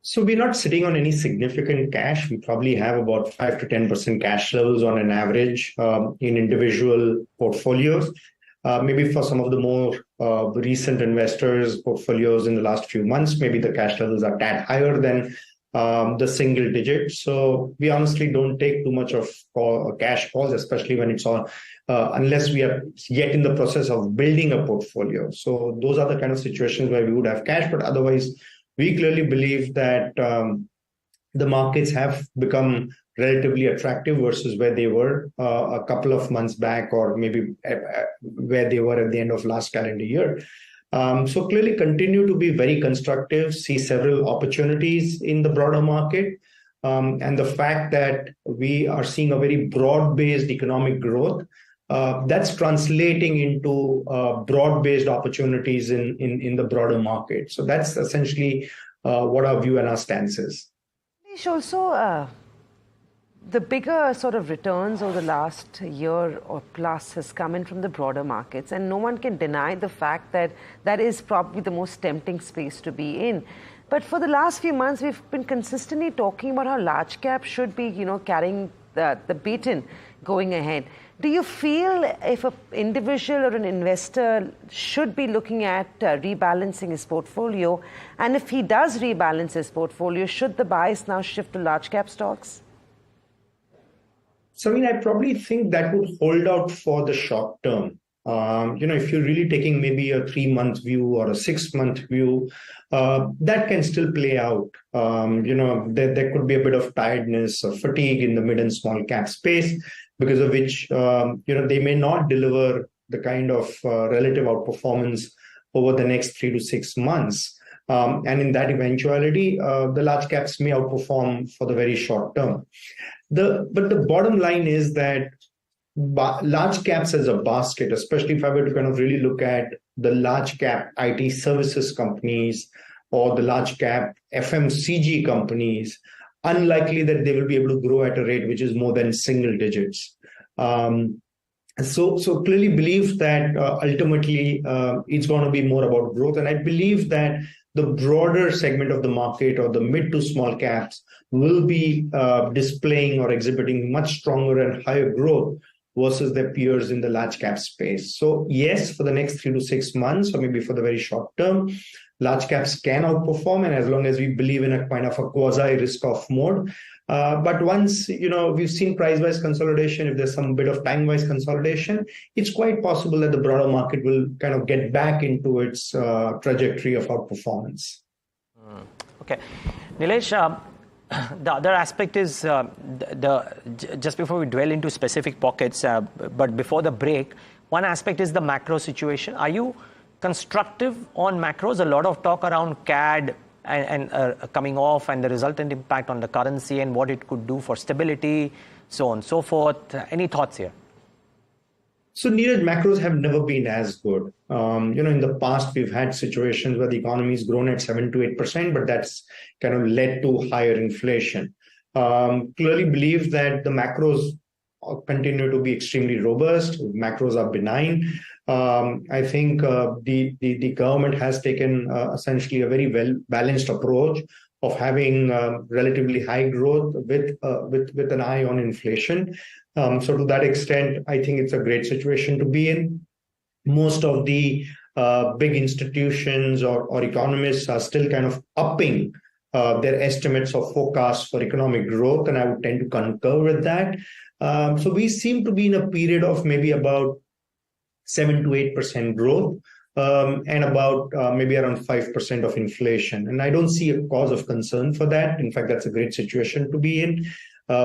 So we're not sitting on any significant cash. We probably have about 5 to 10% cash levels on an average in individual portfolios. Maybe for some of the more recent investors' portfolios in the last few months, maybe the cash levels are tad higher than the single digits. So we honestly don't take too much of cash calls, especially when it's on, unless we are yet in the process of building a portfolio. So those are the kind of situations where we would have cash, but otherwise, we clearly believe that the markets have become relatively attractive versus where they were a couple of months back, or maybe where they were at the end of last calendar year. So clearly continue to be very constructive, see several opportunities in the broader market. And the fact that we are seeing a very broad-based economic growth, that's translating into broad-based opportunities in the broader market. So that's essentially what our view and our stance is. Also, the bigger sort of returns over the last year or plus has come in from the broader markets, and no one can deny the fact that that is probably the most tempting space to be in. But for the last few months, we've been consistently talking about how large cap should be, carrying the baton going ahead. Do you feel if an individual or an investor should be looking at rebalancing his portfolio? And if he does rebalance his portfolio, should the bias now shift to large cap stocks? So, I probably think that would hold out for the short term. If you're really taking maybe a 3-month view or a 6-month view, that can still play out. There could be a bit of tiredness or fatigue in the mid and small cap space, because of which, they may not deliver the kind of relative outperformance over the next 3 to 6 months. And in that eventuality, the large caps may outperform for the very short term. But the bottom line is that large caps as a basket, especially if I were to kind of really look at the large cap IT services companies or the large cap FMCG companies, unlikely that they will be able to grow at a rate which is more than single digits. So clearly believe that ultimately it's going to be more about growth. And I believe that the broader segment of the market, or the mid to small caps, will be displaying or exhibiting much stronger and higher growth versus their peers in the large cap space. So yes, for the next 3 to 6 months, or maybe for the very short term, large caps can outperform, and as long as we believe in a kind of a quasi risk-off mode. But once, we've seen price-wise consolidation, if there's some bit of time-wise consolidation, it's quite possible that the broader market will kind of get back into its trajectory of outperformance. Okay. Nilesh, the other aspect is just before we dwell into specific pockets, but before the break, one aspect is the macro situation. Are you constructive on macros? A lot of talk around CAD and coming off, and the resultant impact on the currency and what it could do for stability, so on and so forth. Any thoughts here? So, Niraj, macros have never been as good. In the past, we've had situations where the economy has grown at 7 to 8%, but that's kind of led to higher inflation. Clearly believe that the macros continue to be extremely robust. Macros are benign. I think the government has taken essentially a very well-balanced approach of having relatively high growth with an eye on inflation. So to that extent, I think it's a great situation to be in. Most of the big institutions or economists are still kind of upping their estimates or forecasts for economic growth, and I would tend to concur with that. So we seem to be in a period of maybe about 7 to 8% growth. and about maybe around 5% of inflation. And I don't see a cause of concern for that. In fact, that's a great situation to be in.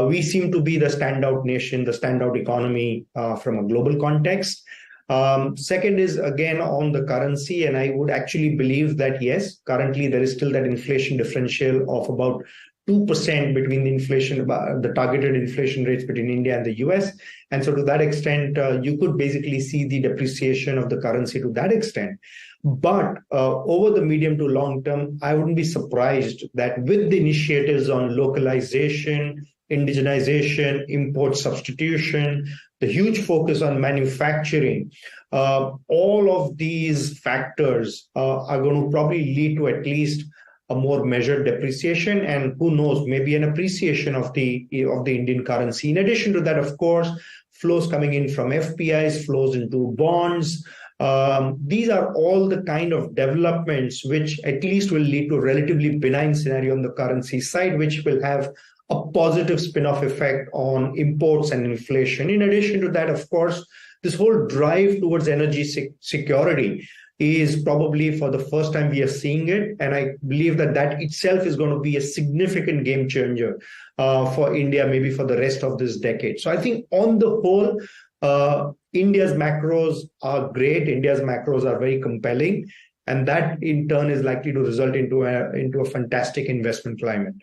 We seem to be the standout nation, the standout economy from a global context. Second is, again, on the currency, and I would actually believe that, yes, currently there is still that inflation differential of about 2% between the targeted inflation rates between India and the US. And so to that extent, you could basically see the depreciation of the currency to that extent. But over the medium to long term, I wouldn't be surprised that with the initiatives on localization, indigenization, import substitution, the huge focus on manufacturing, all of these factors are going to probably lead to at least a more measured depreciation, and who knows, maybe an appreciation of the Indian currency. In addition to that, of course, flows coming in from FPIs, flows into bonds. These are all the kind of developments which at least will lead to a relatively benign scenario on the currency side, which will have a positive spin-off effect on imports and inflation. In addition to that, of course, this whole drive towards energy security is probably for the first time we are seeing it. And I believe that that itself is going to be a significant game changer for India, maybe for the rest of this decade. So I think on the whole, India's macros are great. India's macros are very compelling. And that in turn is likely to result into a fantastic investment climate.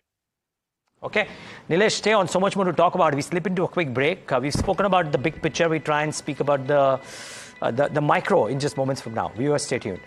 Okay. Nilesh, stay on. So much more to talk about. We slip into a quick break. We've spoken about the big picture. We try and speak about the micro in just moments from now. Viewers, stay tuned.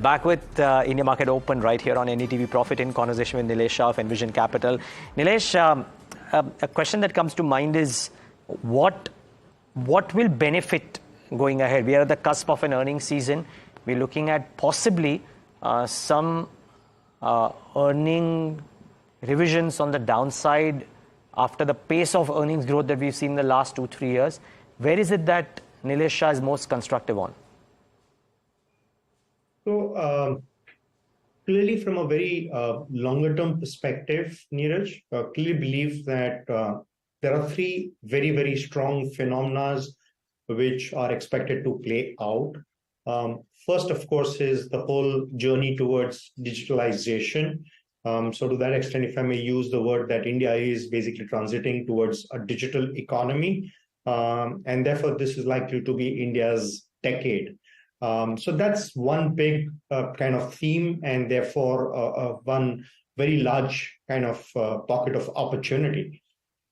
Back with India Market Open right here on NDTV Profit in conversation with Nilesh Shah of Envision Capital. Nilesh, a question that comes to mind is what will benefit going ahead? We are at the cusp of an earnings season. We're looking at possibly some earning revisions on the downside after the pace of earnings growth that we've seen in the last 2-3 years. Where is it that Nilesh Shah is most constructive on? So clearly from a very longer term perspective, Niraj, clearly believe that there are three very, very strong phenomena which are expected to play out. First, of course, is the whole journey towards digitalization. So to that extent, if I may use the word, that India is basically transiting towards a digital economy. And therefore, this is likely to be India's decade. So that's one big kind of theme, and therefore one very large kind of pocket of opportunity.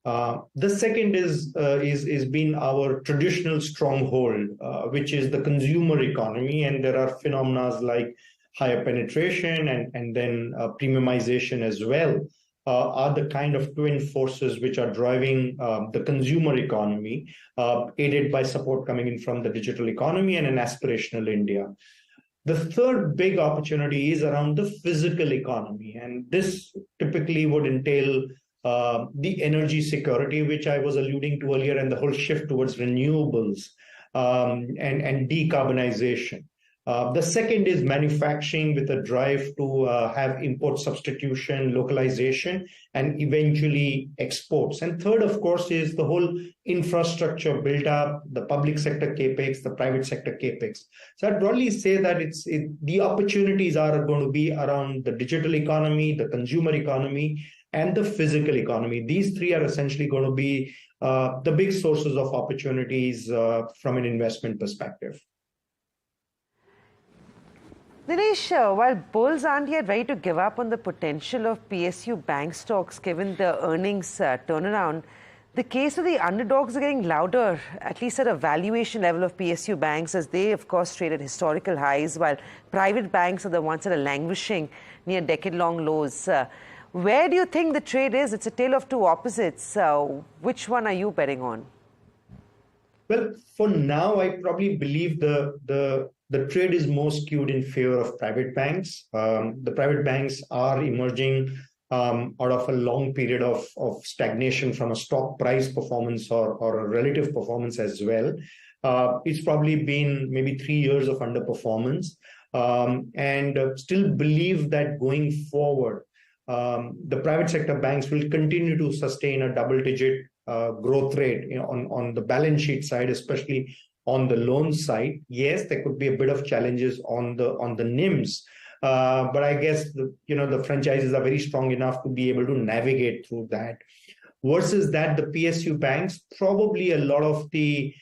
The second is been our traditional stronghold, which is the consumer economy, and there are phenomena like higher penetration and then premiumization as well, are the kind of twin forces which are driving the consumer economy, aided by support coming in from the digital economy and an aspirational India. The third big opportunity is around the physical economy, and this typically would entail the energy security, which I was alluding to earlier, and the whole shift towards renewables and decarbonization. The second is manufacturing, with a drive to have import substitution, localization, and eventually exports. And third, of course, is the whole infrastructure built up, the public sector capex, the private sector capex. So I'd broadly say that the opportunities are going to be around the digital economy, the consumer economy, and the physical economy. These three are essentially going to be the big sources of opportunities from an investment perspective. Nilesh, while bulls aren't yet ready to give up on the potential of PSU bank stocks given the earnings turnaround, the case of the underdogs are getting louder, at least at a valuation level of PSU banks, as they, of course, trade at historical highs, while private banks are the ones that are languishing near decade-long lows. Where do you think the trade is? It's a tale of two opposites. Which one are you betting on? Well, for now, I probably believe the trade is more skewed in favor of private banks. The private banks are emerging out of a long period of stagnation from a stock price performance or a relative performance as well. It's probably been maybe 3 years of underperformance, and still believe that going forward, the private sector banks will continue to sustain a double-digit growth rate, on the balance sheet side, especially on the loan side. Yes, there could be a bit of challenges on the NIMs, but I guess the franchises are very strong enough to be able to navigate through that. Versus that, the PSU banks, probably a lot of the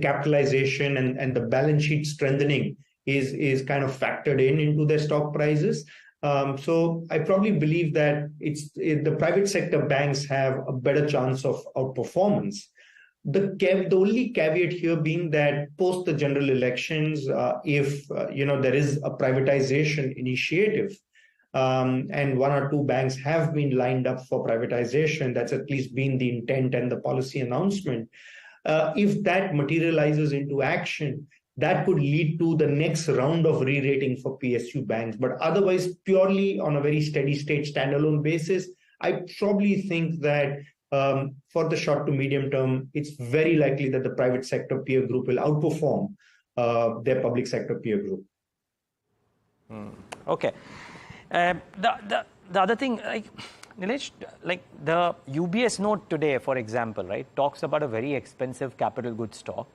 capitalization and the balance sheet strengthening is kind of factored into their stock prices. So I probably believe that the private sector banks have a better chance of outperformance. The only caveat here being that post the general elections, if there is a privatization initiative, and one or two banks have been lined up for privatization, that's at least been the intent and the policy announcement. If that materializes into action, that could lead to the next round of re-rating for PSU banks. But otherwise, purely on a very steady state standalone basis, I probably think that for the short to medium term, it's very likely that the private sector peer group will outperform their public sector peer group. Okay. The other thing, Nilesh, the UBS note today, for example, right, talks about a very expensive capital goods stock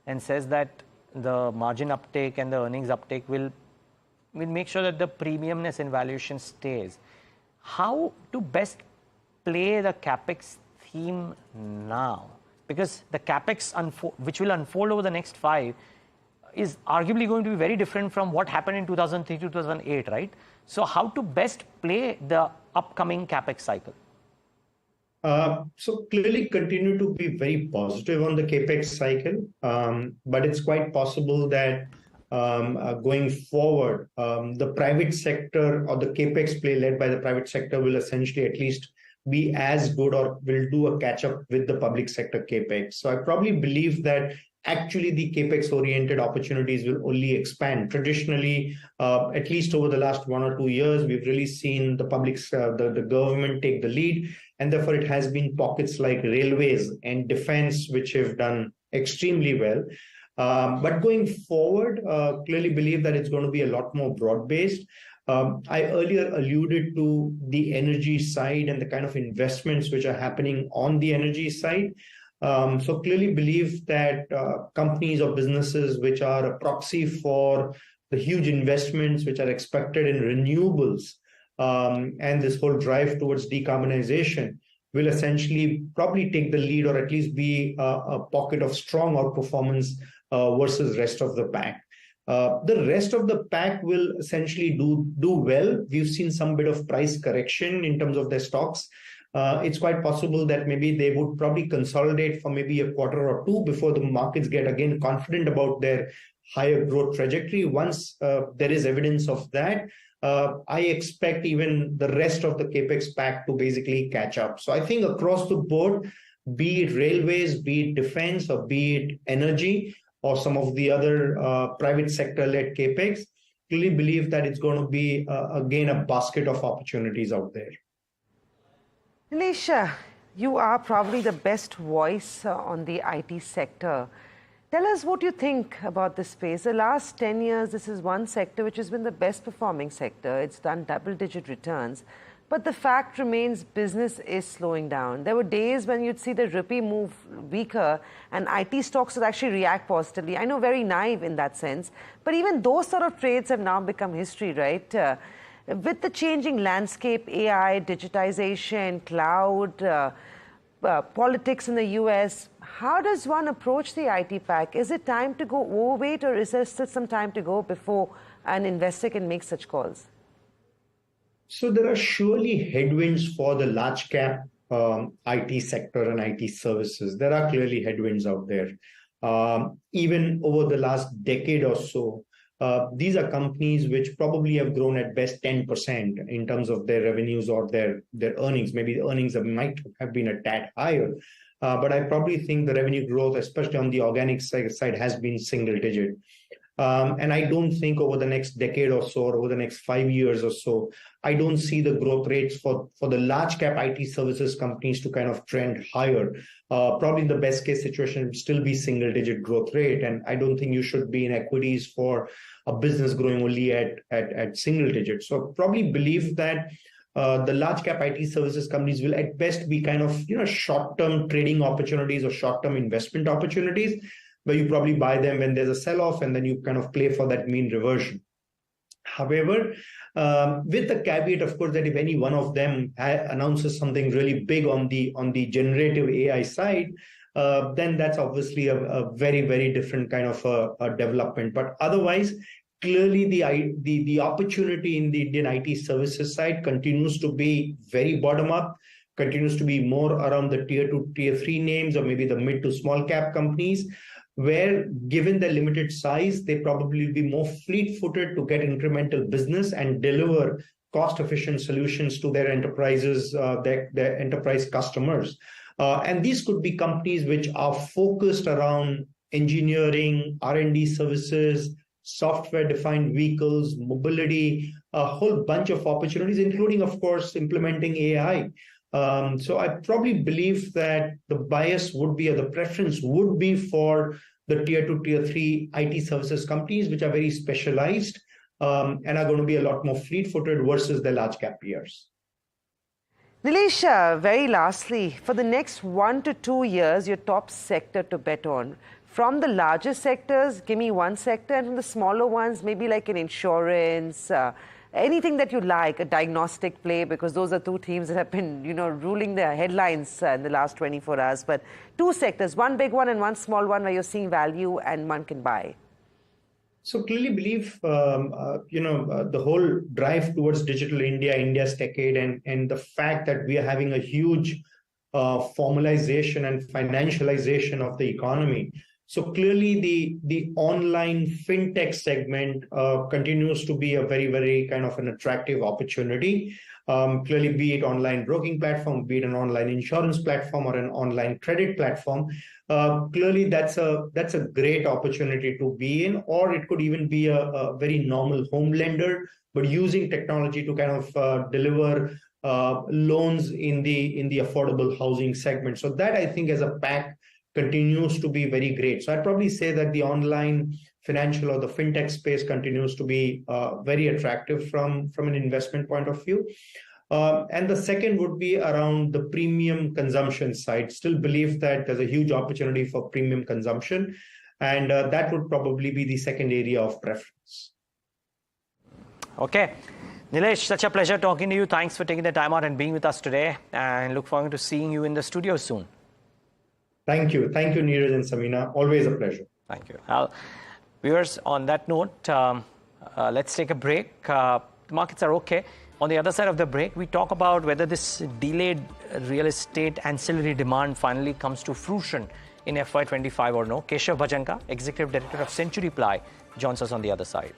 and says that the margin uptake and the earnings uptake will make sure that the premiumness in valuation stays. How to best play the capex theme now? Because the capex which will unfold over the next 5 is arguably going to be very different from what happened in 2003, 2008, right? So how to best play the upcoming capex cycle? So clearly continue to be very positive on the capex cycle, but it's quite possible that going forward, the private sector or the capex play led by the private sector will essentially at least be as good or will do a catch up with the public sector capex. So I probably believe that actually the capex oriented opportunities will only expand. Traditionally, at least over the last 1 or 2 years, we've really seen the the government take the lead, and therefore it has been pockets like railways and defense which have done extremely well. But going forward, clearly believe that it's going to be a lot more broad-based. I earlier alluded to the energy side and the kind of investments which are happening on the energy side. So clearly believe that companies or businesses which are a proxy for the huge investments which are expected in renewables and this whole drive towards decarbonization will essentially probably take the lead, or at least be a pocket of strong outperformance versus rest of the pack. The rest of the pack will essentially do well. We've seen some bit of price correction in terms of their stocks. It's quite possible that maybe they would probably consolidate for maybe a quarter or two before the markets get again confident about their higher growth trajectory. Once there is evidence of that, I expect even the rest of the capex pack to basically catch up. So I think across the board, be it railways, be it defense, or be it energy, or some of the other private sector-led capex, really believe that it's going to be, again, a basket of opportunities out there. Nilesh, you are probably the best voice on the IT sector. Tell us what you think about this space. The last 10 years, this is one sector which has been the best performing sector. It's done double-digit returns. But the fact remains, business is slowing down. There were days when you'd see the rupee move weaker and IT stocks would actually react positively. I know, very naive in that sense. But even those sort of trades have now become history, right? With the changing landscape, AI, digitization, cloud, politics in the US, how does one approach the IT pack? Is it time to go overweight, or is there still some time to go before an investor can make such calls? So there are surely headwinds for the large cap IT sector and IT services. There are clearly headwinds out there. Even over the last decade or so, these are companies which probably have grown at best 10% in terms of their revenues or their earnings. Maybe the earnings might have been a tad higher. But I probably think the revenue growth, especially on the organic side, has been single digit. And I don't think over the next decade or so, or over the next 5 years or so, I don't see the growth rates for the large cap IT services companies to kind of trend higher. Probably the best case situation would still be single digit growth rate. And I don't think you should be in equities for a business growing only at single digits. So I probably believe that the large cap IT services companies will at best be kind of, short-term trading opportunities or short-term investment opportunities, where you probably buy them when there's a sell-off and then you kind of play for that mean reversion. However, with the caveat, of course, that if any one of them announces something really big on the generative AI side, then that's obviously a very, very different kind of a development. But otherwise, clearly the opportunity in the Indian IT services side continues to be very bottom-up, continues to be more around the tier 2, tier 3 names, or maybe the mid to small cap companies, where given the limited size, they probably will be more fleet-footed to get incremental business and deliver cost-efficient solutions to their enterprises, their enterprise customers. And these could be companies which are focused around engineering, R&D services, software-defined vehicles, mobility, a whole bunch of opportunities, including, of course, implementing AI. So I probably believe that the bias would be, or the preference would be, for the tier 2, tier 3 IT services companies, which are very specialized and are going to be a lot more fleet-footed versus the large cap peers. Nilesh, very lastly, for the next 1 to 2 years, your top sector to bet on. From the larger sectors, give me one sector, and from the smaller ones, maybe like an insurance, anything that you like, a diagnostic play, because those are two themes that have been, ruling the headlines in the last 24 hours. But two sectors, one big one and one small one, where you're seeing value and one can buy. So clearly believe, the whole drive towards digital India, India's decade, and the fact that we are having a huge formalization and financialization of the economy. So clearly the online fintech segment continues to be a very, very kind of an attractive opportunity. Clearly, be it online broking platform, be it an online insurance platform or an online credit platform, clearly that's a great opportunity to be in. Or it could even be a very normal home lender, but using technology to kind of deliver loans in the affordable housing segment. So that, I think, as a pack, continues to be very great. So I'd probably say that the online financial or the fintech space continues to be very attractive from an investment point of view. And the second would be around the premium consumption side. Still believe that there's a huge opportunity for premium consumption, and that would probably be the second area of preference. Okay. Nilesh, such a pleasure talking to you. Thanks for taking the time out and being with us today. And look forward to seeing you in the studio soon. Thank you. Thank you, Niraj and Samina. Always a pleasure. Thank you. Viewers, on that note, let's take a break. The markets are okay. On the other side of the break, we talk about whether this delayed real estate ancillary demand finally comes to fruition in FY25 or no. Keshav Bhajanka, Executive Director of Century Ply, joins us on the other side.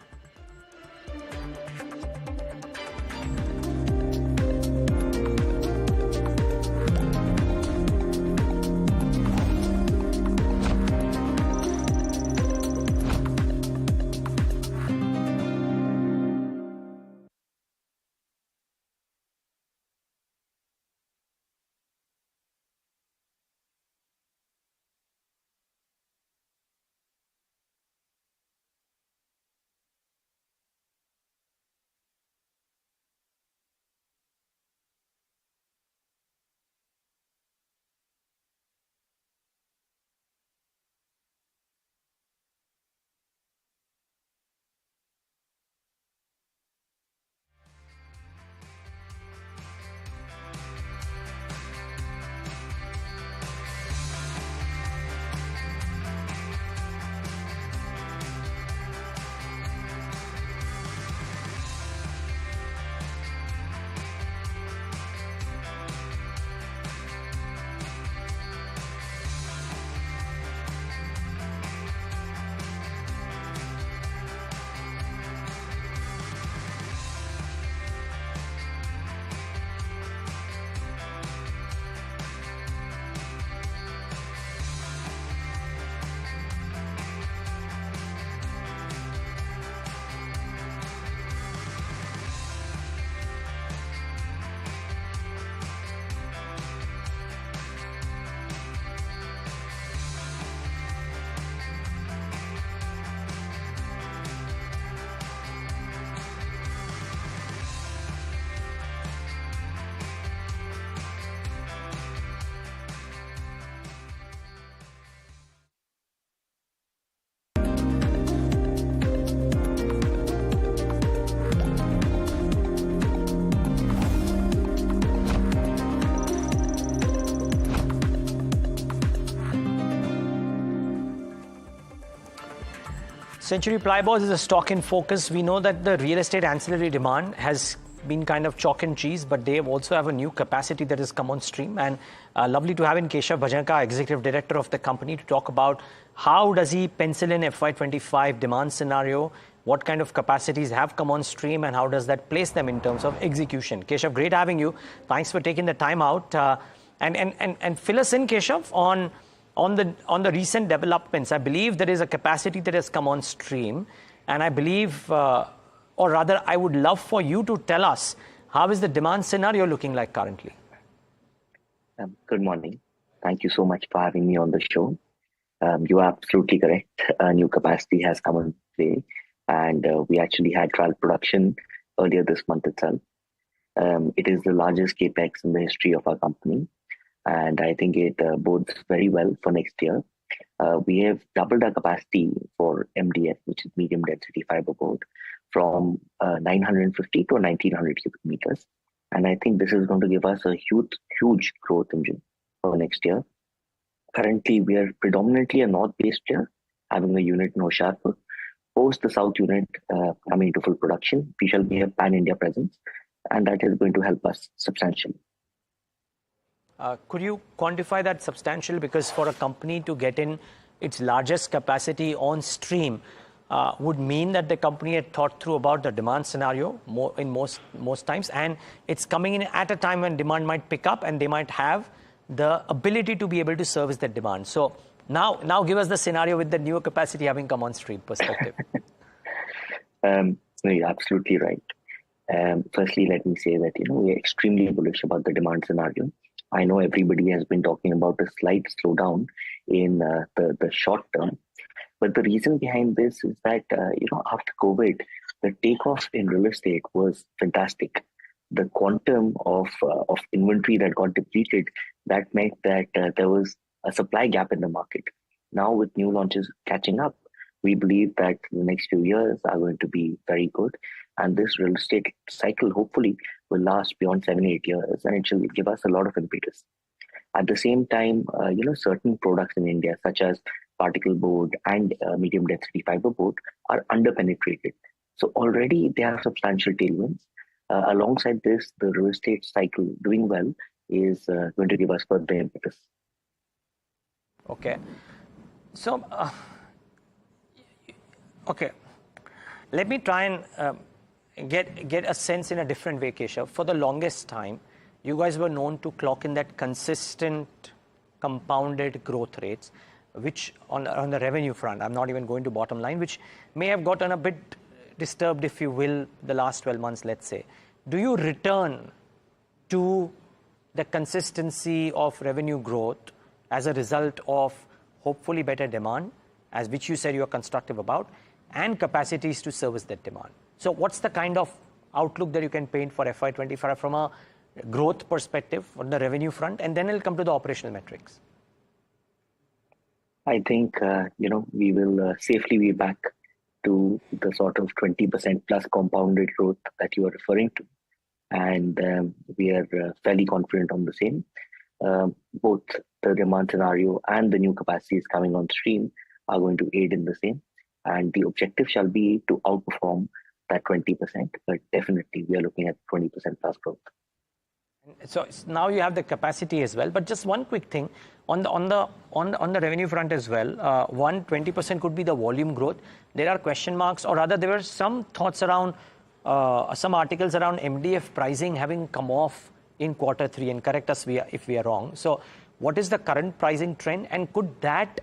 Century Plyboards is a stock in focus. We know that the real estate ancillary demand has been kind of chalk and cheese, but they also have a new capacity that has come on stream. And lovely to have in Keshav Bhajanka, Executive Director of the company, to talk about how does he pencil in FY25 demand scenario, what kind of capacities have come on stream, and how does that place them in terms of execution. Keshav, great having you. Thanks for taking the time out. And fill us in, Keshav, on the recent developments. I believe there is a capacity that has come on stream, and I believe, or rather, I would love for you to tell us how is the demand scenario looking like currently. Good morning. Thank you so much for having me on the show. You are absolutely correct. A new capacity has come in play, and we actually had trial production earlier this month itself. It is the largest capex in the history of our company, and I think it bodes very well for next year. We have doubled our capacity for MDF, which is medium density fiberboard, from 950 to 1900 cubic meters. And I think this is going to give us a huge growth engine for next year. Currently, we are predominantly a north-based player, having a unit in Hoshiarpur. Post the south unit coming into full production, we shall be a pan-India presence, and that is going to help us substantially. Could you quantify that substantially? Because for a company to get in its largest capacity on stream would mean that the company had thought through about the demand scenario in most times, and it's coming in at a time when demand might pick up and they might have the ability to be able to service that demand. So now give us the scenario with the newer capacity having come on stream perspective. No, you're absolutely right. Firstly, let me say that we're extremely bullish about the demand scenario. I know everybody has been talking about a slight slowdown in the short term, but the reason behind this is that after COVID, the takeoff in real estate was fantastic. The quantum of inventory that got depleted, that meant that there was a supply gap in the market. Now with new launches catching up, we believe that the next few years are going to be very good. And this real estate cycle hopefully will last beyond 7-8 years, and it will give us a lot of impetus. At the same time, certain products in India, such as particle board and medium density fiber board, are underpenetrated. So already they have substantial tailwinds. Alongside this, the real estate cycle doing well is going to give us further impetus. Okay. So, let me try and get a sense in a different way, Keshav. For the longest time, you guys were known to clock in that consistent compounded growth rates, which on the revenue front, I'm not even going to bottom line, which may have gotten a bit disturbed, if you will, the last 12 months, let's say. Do you return to the consistency of revenue growth as a result of hopefully better demand, as which you said you are constructive about, and capacities to service that demand? So what's the kind of outlook that you can paint for FY25 from a growth perspective on the revenue front, and then it'll come to the operational metrics? I think, we will safely be back to the sort of 20% plus compounded growth that you are referring to. And we are fairly confident on the same. Both the demand scenario and the new capacities coming on stream are going to aid in the same. And the objective shall be to outperform that 20%, but definitely we are looking at 20% plus growth. So now you have the capacity as well, but just one quick thing on the revenue front as well. 20% could be the volume growth. There are question marks, or rather there were some thoughts around some articles around MDF pricing having come off in Q3, and correct us if we are wrong. So what is the current pricing trend, and could that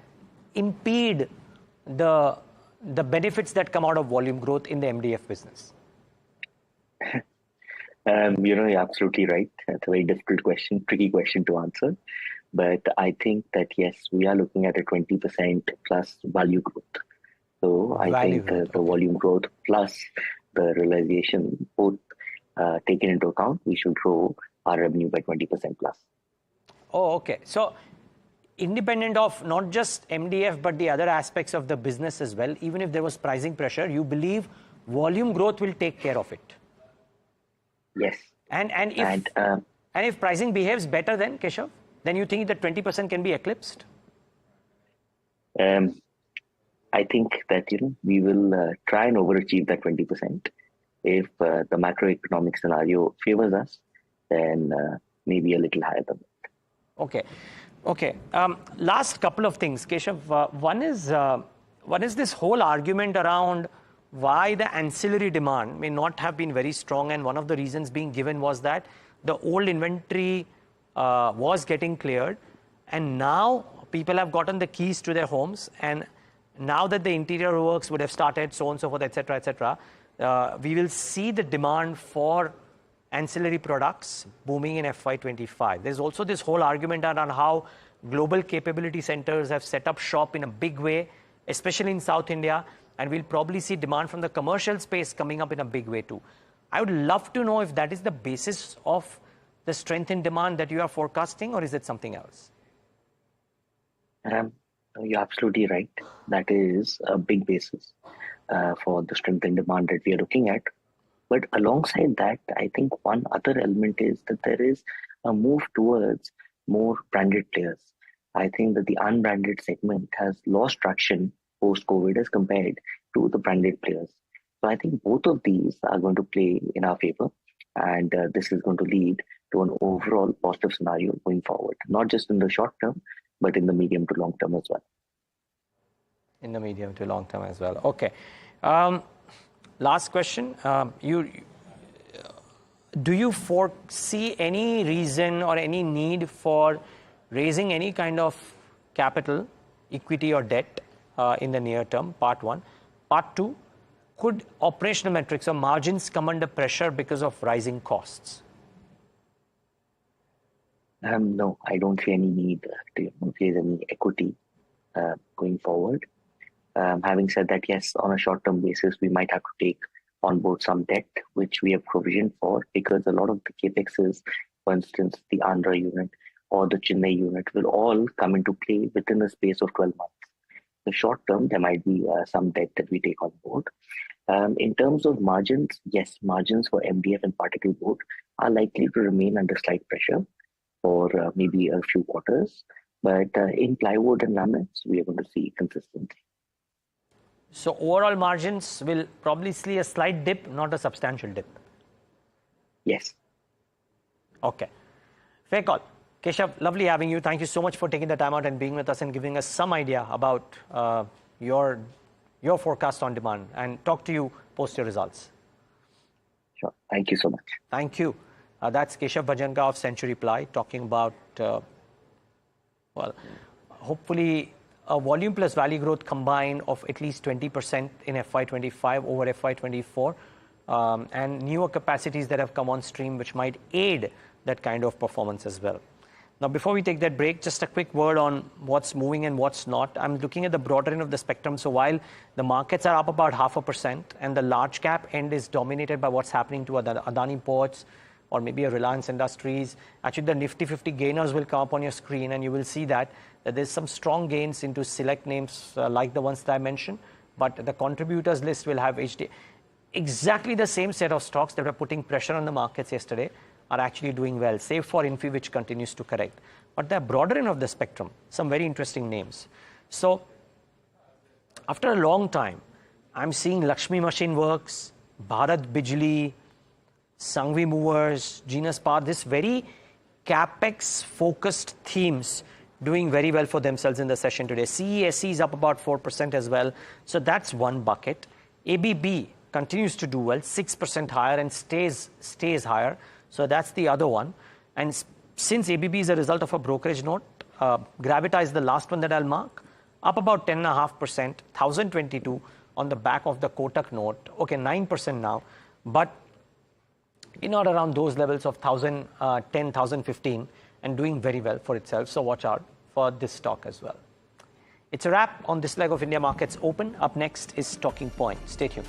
impede the benefits that come out of volume growth in the MDF business? You're absolutely right. It's a very difficult question, tricky question to answer. But I think that, yes, we are looking at a 20% plus value growth. So I think the volume growth plus the realization, both taken into account, we should grow our revenue by 20% plus. Oh, okay. So independent of not just MDF, but the other aspects of the business as well, even if there was pricing pressure, you believe volume growth will take care of it? Yes. And if pricing behaves better then, Keshav, then you think that 20% can be eclipsed? I think that we will try and overachieve that 20%. If the macroeconomic scenario favors us, then maybe a little higher than that. Okay. Last couple of things, Keshav. One is this whole argument around why the ancillary demand may not have been very strong, and one of the reasons being given was that the old inventory was getting cleared, and now people have gotten the keys to their homes, and now that the interior works would have started, so on and so forth, etc., we will see the demand for ancillary products booming in FY25. There's also this whole argument around how global capability centers have set up shop in a big way, especially in South India, and we'll probably see demand from the commercial space coming up in a big way too. I would love to know if that is the basis of the strength in demand that you are forecasting, or is it something else? You're absolutely right. That is a big basis for the strength in demand that we are looking at. But alongside that, I think one other element is that there is a move towards more branded players. I think that the unbranded segment has lost traction post-COVID as compared to the branded players. So I think both of these are going to play in our favor, and this is going to lead to an overall positive scenario going forward, not just in the short term, but in the medium to long term as well. In the medium to long term as well. Okay. Last question. Do you foresee any reason or any need for raising any kind of capital, equity or debt in the near term? Part one. Part two, could operational metrics or margins come under pressure because of rising costs? No, I don't see any need to raise any equity going forward. Having said that, yes, on a short-term basis, we might have to take on board some debt, which we have provisioned for, because a lot of the capexes, for instance, the Andhra unit or the Chennai unit, will all come into play within the space of 12 months. The short term, there might be some debt that we take on board. In terms of margins, yes, margins for MDF and particle board are likely to remain under slight pressure for maybe a few quarters. But in plywood and laminates, we are going to see consistency. So overall margins will probably see a slight dip, not a substantial dip. Yes. Okay. Fair call. Keshav, lovely having you. Thank you so much for taking the time out and being with us and giving us some idea about your forecast on demand, and talk to you post your results. Sure. Thank you so much. Thank you. That's Keshav Bhajanka of Century Ply talking about, well, hopefully a volume plus value growth combined of at least 20% in FY25 over FY24, and newer capacities that have come on stream which might aid that kind of performance as well. Now, before we take that break, just a quick word on what's moving and what's not. I'm looking at the broader end of the spectrum. So while the markets are up about 0.5% and the large cap end is dominated by what's happening to Adani Ports or maybe a Reliance Industries, actually the Nifty 50 gainers will come up on your screen, and you will see that there's some strong gains into select names like the ones that I mentioned. But the contributors list will have exactly the same set of stocks that were putting pressure on the markets yesterday are actually doing well, save for Infi, which continues to correct. But the broader end of the spectrum, some very interesting names. So after a long time, I'm seeing Lakshmi Machine Works, Bharat Bijli, Sangvi Movers, Genus Power, this very capex-focused themes doing very well for themselves in the session today. CESE is up about 4% as well. So that's one bucket. ABB continues to do well, 6% higher and stays higher. So that's the other one. And since ABB is a result of a brokerage note, Gravita is the last one that I'll mark, up about 10.5%, 1022 on the back of the Kotak note. Okay, 9% now, but not around those levels of 1010, 1015 and doing very well for itself. So watch out for this stock as well. It's a wrap on this leg of India Markets Open. Up next is Talking Point. Stay tuned.